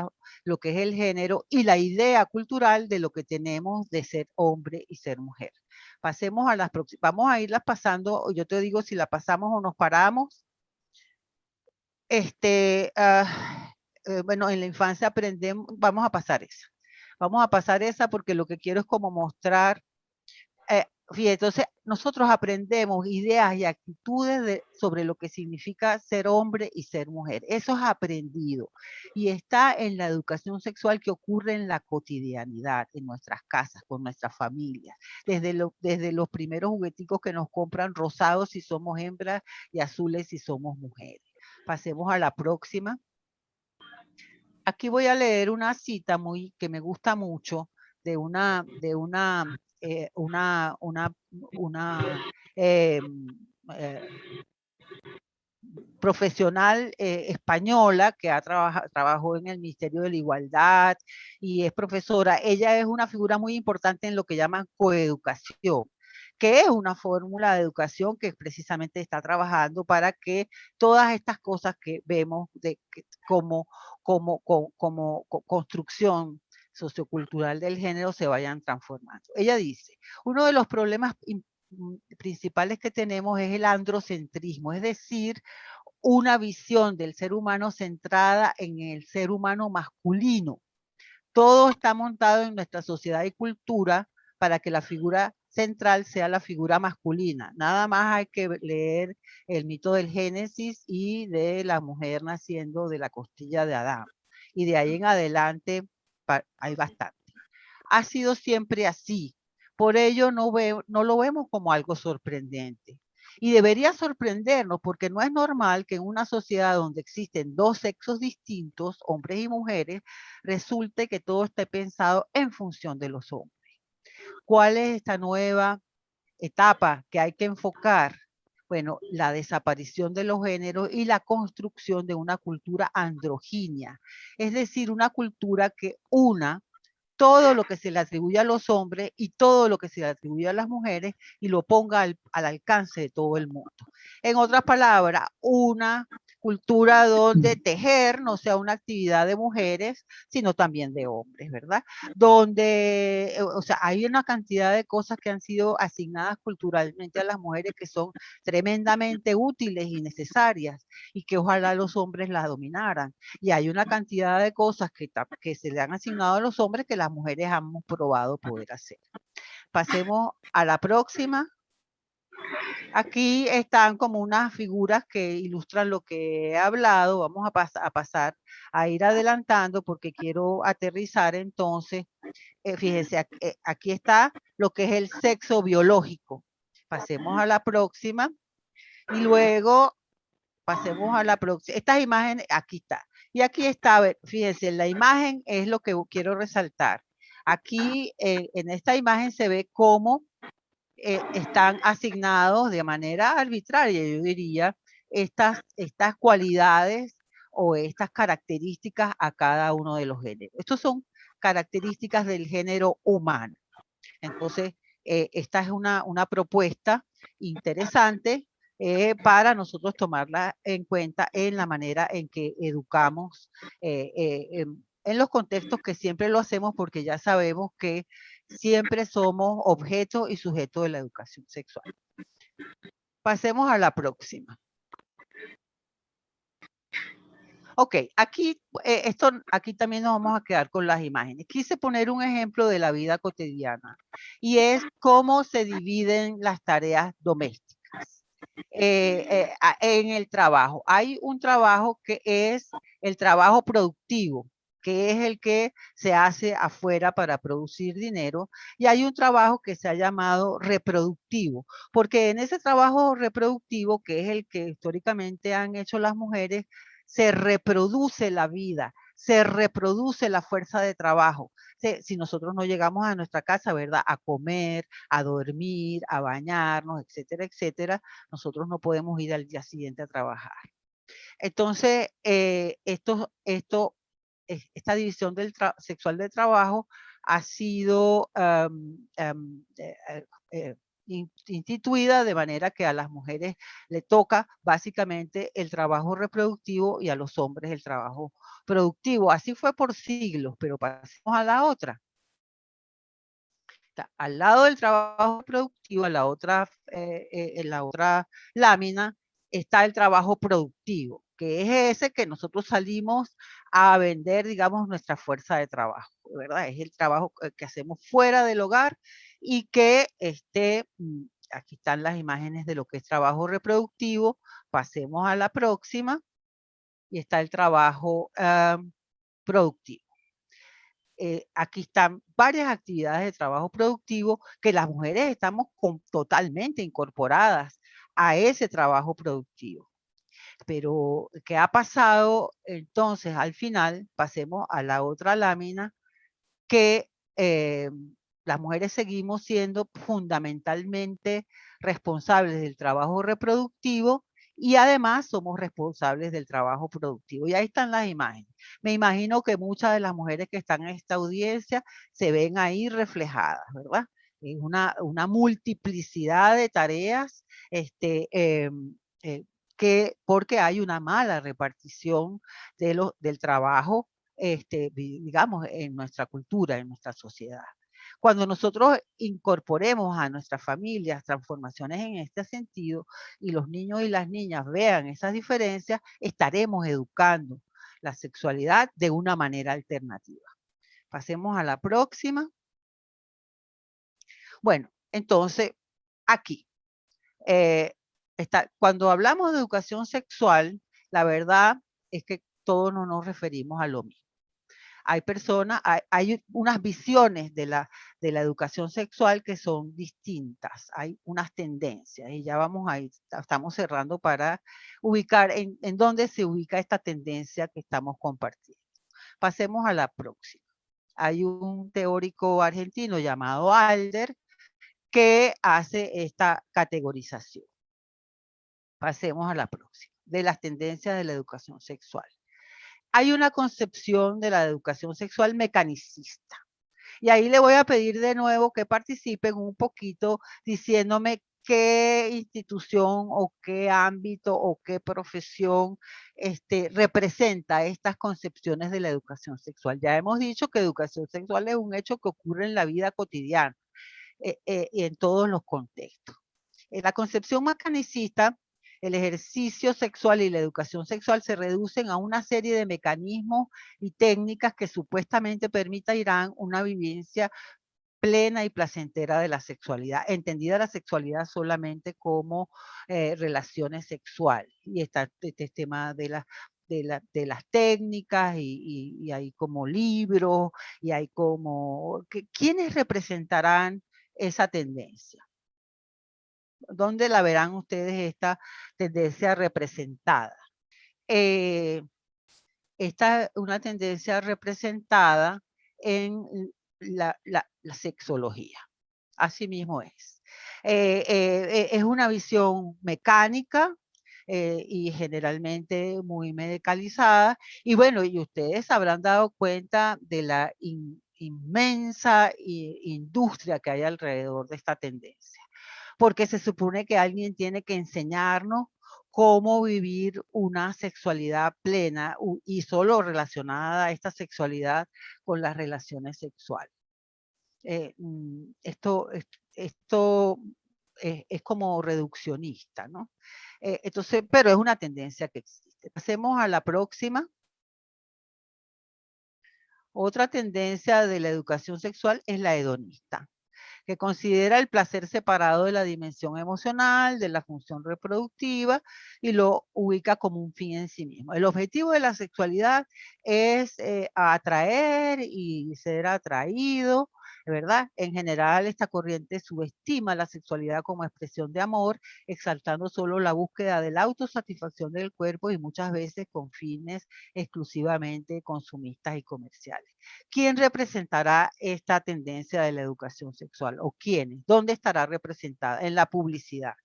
lo que es el género y la idea cultural de lo que tenemos de ser hombre y ser mujer. Pasemos a las próximas, vamos a irlas pasando, yo te digo si la pasamos o nos paramos. Bueno, en la infancia aprendemos, vamos a pasar esa. Vamos a pasar esa porque lo que quiero es como mostrar, fíjate, entonces nosotros aprendemos ideas y actitudes sobre lo que significa ser hombre y ser mujer. Eso es aprendido y está en la educación sexual que ocurre en la cotidianidad, en nuestras casas, con nuestras familias. Desde los primeros jugueticos que nos compran rosados si somos hembras y azules si somos mujeres. Pasemos a la próxima. Aquí voy a leer una cita que me gusta mucho de una eh, profesional española que trabajó en el Ministerio de la Igualdad y es profesora. Ella es una figura muy importante en lo que llaman coeducación, que es una fórmula de educación que precisamente está trabajando para que todas estas cosas que vemos como construcción sociocultural del género se vayan transformando. Ella dice, uno de los problemas principales que tenemos es el androcentrismo, es decir, una visión del ser humano centrada en el ser humano masculino. Todo está montado en nuestra sociedad y cultura para que la figura central sea la figura masculina. Nada más hay que leer el mito del Génesis y de la mujer naciendo de la costilla de Adán. Y de ahí en adelante hay bastante. Ha sido siempre así. Por ello no lo vemos como algo sorprendente. Y debería sorprendernos porque no es normal que en una sociedad donde existen dos sexos distintos, hombres y mujeres, resulte que todo esté pensado en función de los hombres. ¿Cuál es esta nueva etapa que hay que enfocar? Bueno, la desaparición de los géneros y la construcción de una cultura androgínea, es decir, una cultura que una todo lo que se le atribuye a los hombres y todo lo que se le atribuye a las mujeres y lo ponga al alcance de todo el mundo. En otras palabras, una cultura donde tejer no sea una actividad de mujeres, sino también de hombres, ¿verdad? Donde, o sea, hay una cantidad de cosas que han sido asignadas culturalmente a las mujeres que son tremendamente útiles y necesarias y que ojalá los hombres las dominaran. Y hay una cantidad de cosas que se le han asignado a los hombres que las mujeres han probado poder hacer. Pasemos a la próxima. Aquí están como unas figuras que ilustran lo que he hablado. Vamos a pasar a ir adelantando porque quiero aterrizar entonces. Fíjense, aquí está lo que es el sexo biológico. Pasemos a la próxima. Y luego pasemos a la próxima. Estas imágenes, aquí está. Y aquí está, fíjense, la imagen es lo que quiero resaltar. Aquí en esta imagen se ve cómo están asignados de manera arbitraria, yo diría, estas cualidades o estas características a cada uno de los géneros. Estos son características del género humano. Entonces, esta es una propuesta interesante para nosotros tomarla en cuenta en la manera en que educamos en los contextos que siempre lo hacemos porque ya sabemos que siempre somos objeto y sujeto de la educación sexual. Pasemos a la próxima. Ok, aquí, aquí también nos vamos a quedar con las imágenes. Quise poner un ejemplo de la vida cotidiana y es cómo se dividen las tareas domésticas en el trabajo. Hay un trabajo que es el trabajo productivo, que es el que se hace afuera para producir dinero, y hay un trabajo que se ha llamado reproductivo, porque en ese trabajo reproductivo, que es el que históricamente han hecho las mujeres, se reproduce la vida, se reproduce la fuerza de trabajo. Si nosotros no llegamos a nuestra casa, ¿verdad? A comer, a dormir, a bañarnos, etcétera, etcétera, nosotros no podemos ir al día siguiente a trabajar. Entonces, esta división sexual del trabajo ha sido instituida de manera que a las mujeres le toca básicamente el trabajo reproductivo y a los hombres el trabajo productivo. Así fue por siglos, pero pasemos a la otra. Al lado del trabajo productivo, en la otra lámina, está el trabajo productivo, que es ese que nosotros salimos a vender, digamos, nuestra fuerza de trabajo, ¿verdad? Es el trabajo que hacemos fuera del hogar y que aquí están las imágenes de lo que es trabajo reproductivo. Pasemos a la próxima y está el trabajo productivo. Aquí están varias actividades de trabajo productivo que las mujeres estamos totalmente incorporadas a ese trabajo productivo. Pero, ¿qué ha pasado? Entonces, al final, pasemos a la otra lámina, que las mujeres seguimos siendo fundamentalmente responsables del trabajo reproductivo y además somos responsables del trabajo productivo. Y ahí están las imágenes. Me imagino que muchas de las mujeres que están en esta audiencia se ven ahí reflejadas, ¿verdad? Es una multiplicidad de tareas porque hay una mala repartición del trabajo, digamos, en nuestra cultura, en nuestra sociedad. Cuando nosotros incorporemos a nuestras familias transformaciones en este sentido y los niños y las niñas vean esas diferencias, estaremos educando la sexualidad de una manera alternativa. Pasemos a la próxima. Bueno, entonces, aquí, cuando hablamos de educación sexual, la verdad es que todos no nos referimos a lo mismo. Hay personas, hay unas visiones de la educación sexual que son distintas, hay unas tendencias y ya vamos a ir, estamos cerrando para ubicar en dónde se ubica esta tendencia que estamos compartiendo. Pasemos a la próxima. Hay un teórico argentino llamado Alder que hace esta categorización. Pasemos a la próxima, de las tendencias de la educación sexual. Hay una concepción de la educación sexual mecanicista. Y ahí le voy a pedir de nuevo que participen un poquito diciéndome qué institución o qué ámbito o qué profesión representa estas concepciones de la educación sexual. Ya hemos dicho que educación sexual es un hecho que ocurre en la vida cotidiana y en todos los contextos. En la concepción mecanicista, el ejercicio sexual y la educación sexual se reducen a una serie de mecanismos y técnicas que supuestamente permitirán una vivencia plena y placentera de la sexualidad, entendida la sexualidad solamente como relaciones sexuales. Y está este tema de las técnicas y hay como libros y hay como, ¿quiénes representarán esa tendencia? ¿Dónde la verán ustedes esta tendencia representada? Esta es una tendencia representada en la sexología. Así mismo es. Es una visión mecánica y generalmente muy medicalizada. Y bueno, y ustedes habrán dado cuenta de la inmensa industria que hay alrededor de esta tendencia. Porque se supone que alguien tiene que enseñarnos cómo vivir una sexualidad plena y solo relacionada a esta sexualidad con las relaciones sexuales. Esto es como reduccionista, ¿no? Entonces, pero es una tendencia que existe. Pasemos a la próxima. Otra tendencia de la educación sexual es la hedonista, que considera el placer separado de la dimensión emocional, de la función reproductiva, y lo ubica como un fin en sí mismo. El objetivo de la sexualidad es atraer y ser atraído, ¿verdad? En general, esta corriente subestima la sexualidad como expresión de amor, exaltando solo la búsqueda de la autosatisfacción del cuerpo y muchas veces con fines exclusivamente consumistas y comerciales. ¿Quién representará esta tendencia de la educación sexual? ¿O quiénes? ¿Dónde estará representada? En la publicidad,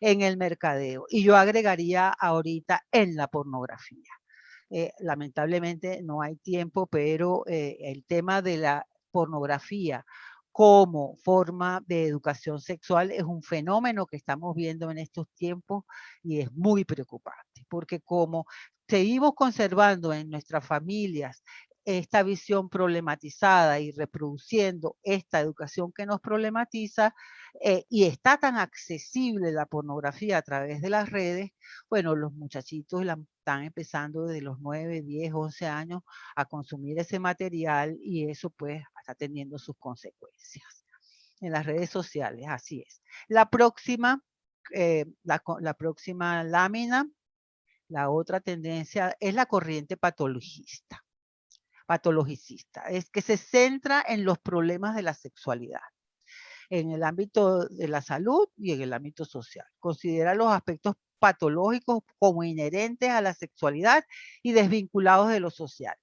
en el mercadeo. Y yo agregaría ahorita en la pornografía. Lamentablemente no hay tiempo, pero el tema de la pornografía como forma de educación sexual es un fenómeno que estamos viendo en estos tiempos y es muy preocupante, porque como seguimos conservando en nuestras familias esta visión problematizada y reproduciendo esta educación que nos problematiza, y está tan accesible la pornografía a través de las redes, bueno, los muchachitos la están empezando desde los 9, 10, 11 años a consumir ese material y eso pues está teniendo sus consecuencias en las redes sociales, así es. La próxima lámina, la otra tendencia es la corriente patologicista, es que se centra en los problemas de la sexualidad, en el ámbito de la salud y en el ámbito social. Considera los aspectos patológicos como inherentes a la sexualidad y desvinculados de lo social.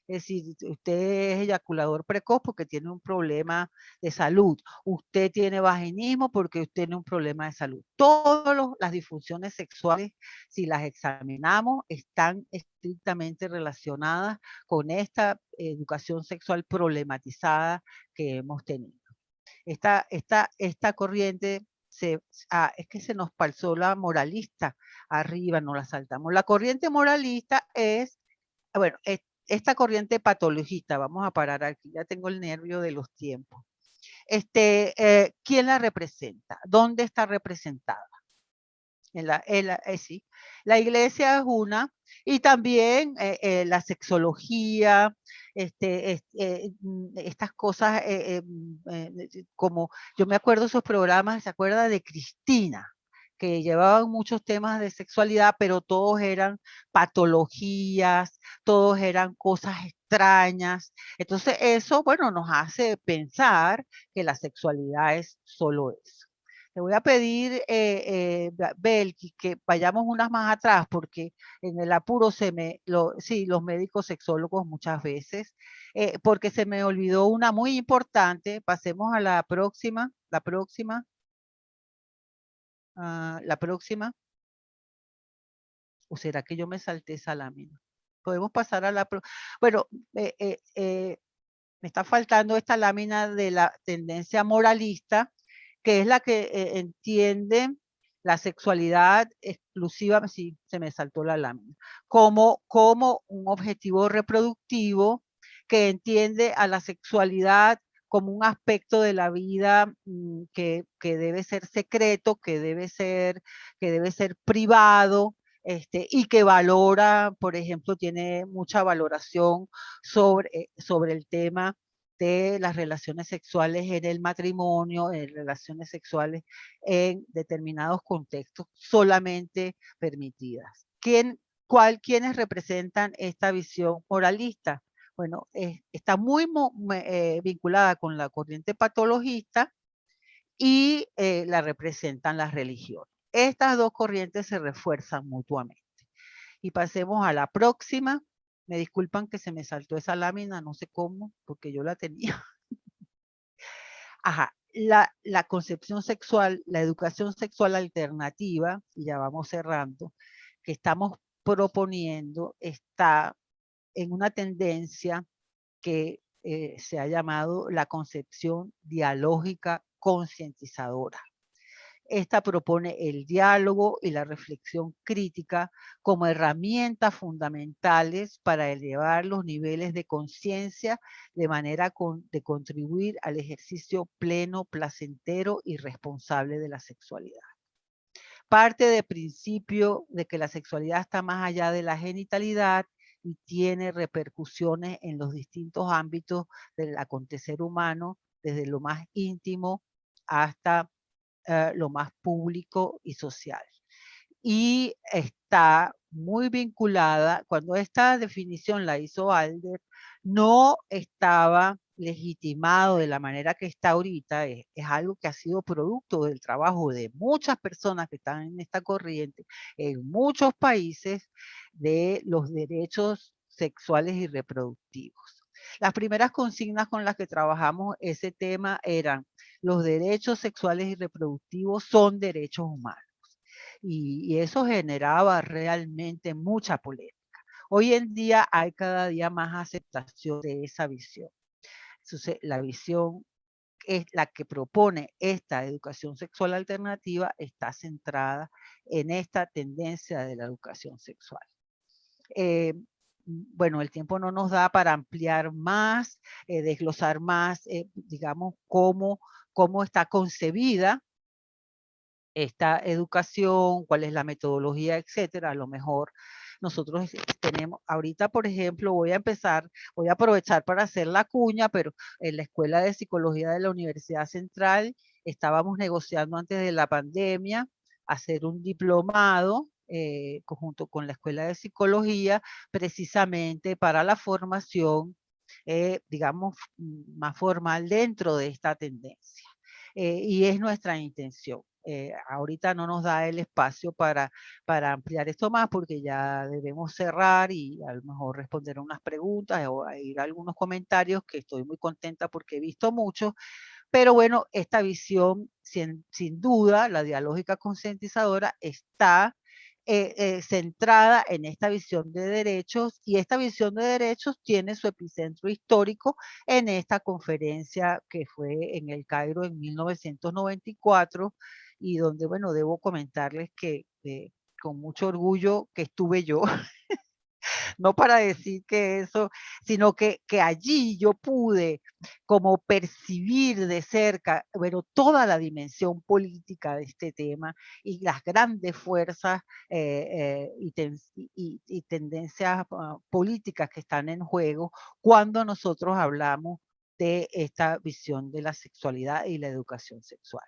Es decir, usted es eyaculador precoz porque tiene un problema de salud. Usted tiene vaginismo porque usted tiene un problema de salud. Todas las disfunciones sexuales, si las examinamos, están estrictamente relacionadas con esta educación sexual problematizada que hemos tenido. Esta corriente es que se nos pasó la moralista arriba, no la saltamos. La corriente moralista es, bueno, esta corriente patologista, vamos a parar aquí, ya tengo el nervio de los tiempos. ¿Quién la representa? ¿Dónde está representada? Sí. La iglesia es una, y también la sexología, estas cosas, como yo me acuerdo de esos programas, ¿se acuerda de Cristina? Que llevaban muchos temas de sexualidad, pero todos eran patologías, todos eran cosas extrañas. Entonces eso, bueno, nos hace pensar que la sexualidad es solo eso. Te voy a pedir, Belkis, que vayamos unas más atrás, porque en el apuro sí, los médicos sexólogos muchas veces, porque se me olvidó una muy importante. Pasemos a la próxima, la próxima. ¿O será que yo me salté esa lámina? Podemos pasar a la próxima. Bueno, me está faltando esta lámina de la tendencia moralista, que es la que entiende la sexualidad exclusiva, sí, se me saltó la lámina, como un objetivo reproductivo, que entiende a la sexualidad como un aspecto de la vida que debe ser secreto, que debe ser privado, y que valora, por ejemplo, tiene mucha valoración sobre el tema de las relaciones sexuales en el matrimonio, en relaciones sexuales en determinados contextos solamente permitidas. ¿Quiénes representan esta visión moralista? Bueno, está muy vinculada con la corriente patologista y la representan las religiones. Estas dos corrientes se refuerzan mutuamente. Y pasemos a la próxima. Me disculpan que se me saltó esa lámina, no sé cómo, porque yo la tenía. Ajá, la concepción sexual, la educación sexual alternativa, y ya vamos cerrando, que estamos proponiendo, está en una tendencia que se ha llamado la concepción dialógica concientizadora. Esta propone el diálogo y la reflexión crítica como herramientas fundamentales para elevar los niveles de conciencia de manera de contribuir al ejercicio pleno, placentero y responsable de la sexualidad. Parte del principio de que la sexualidad está más allá de la genitalidad y tiene repercusiones en los distintos ámbitos del acontecer humano, desde lo más íntimo hasta lo más público y social. Y está muy vinculada, cuando esta definición la hizo Alder, no estaba legitimado de la manera que está ahorita, es algo que ha sido producto del trabajo de muchas personas que están en esta corriente, en muchos países, de los derechos sexuales y reproductivos. Las primeras consignas con las que trabajamos ese tema eran: los derechos sexuales y reproductivos son derechos humanos. Y eso generaba realmente mucha polémica. Hoy en día hay cada día más aceptación de esa visión. Entonces, la visión es la que propone esta educación sexual alternativa, está centrada en esta tendencia de la educación sexual. Bueno, el tiempo no nos da para ampliar más, desglosar más, digamos, cómo está concebida esta educación, cuál es la metodología, etcétera. A lo mejor nosotros tenemos, ahorita por ejemplo, voy a aprovechar para hacer la cuña, pero en la Escuela de Psicología de la Universidad Central estábamos negociando antes de la pandemia hacer un diplomado conjunto con la Escuela de Psicología, precisamente para la formación, digamos, más formal dentro de esta tendencia. Y es nuestra intención. Ahorita no nos da el espacio para ampliar esto más, porque ya debemos cerrar y a lo mejor responder unas preguntas o ir a algunos comentarios, que estoy muy contenta porque he visto muchos. Pero bueno, esta visión, sin duda, la dialógica concientizadora está centrada en esta visión de derechos, y esta visión de derechos tiene su epicentro histórico en esta conferencia que fue en el Cairo en 1994, y donde, bueno, debo comentarles que con mucho orgullo que estuve yo. No para decir que eso, sino que allí yo pude como percibir de cerca, bueno, toda la dimensión política de este tema y las grandes fuerzas y tendencias políticas que están en juego cuando nosotros hablamos de esta visión de la sexualidad y la educación sexual.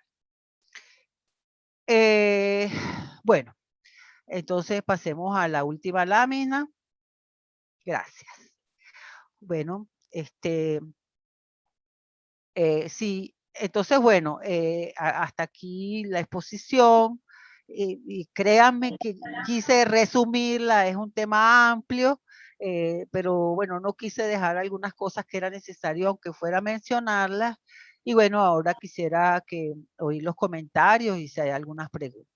Bueno, entonces pasemos a la última lámina. Gracias. Bueno, sí, entonces, bueno, hasta aquí la exposición, y créanme que quise resumirla, es un tema amplio, pero bueno, no quise dejar algunas cosas que era necesario, aunque fuera a mencionarlas, y bueno, ahora quisiera oír los comentarios y si hay algunas preguntas.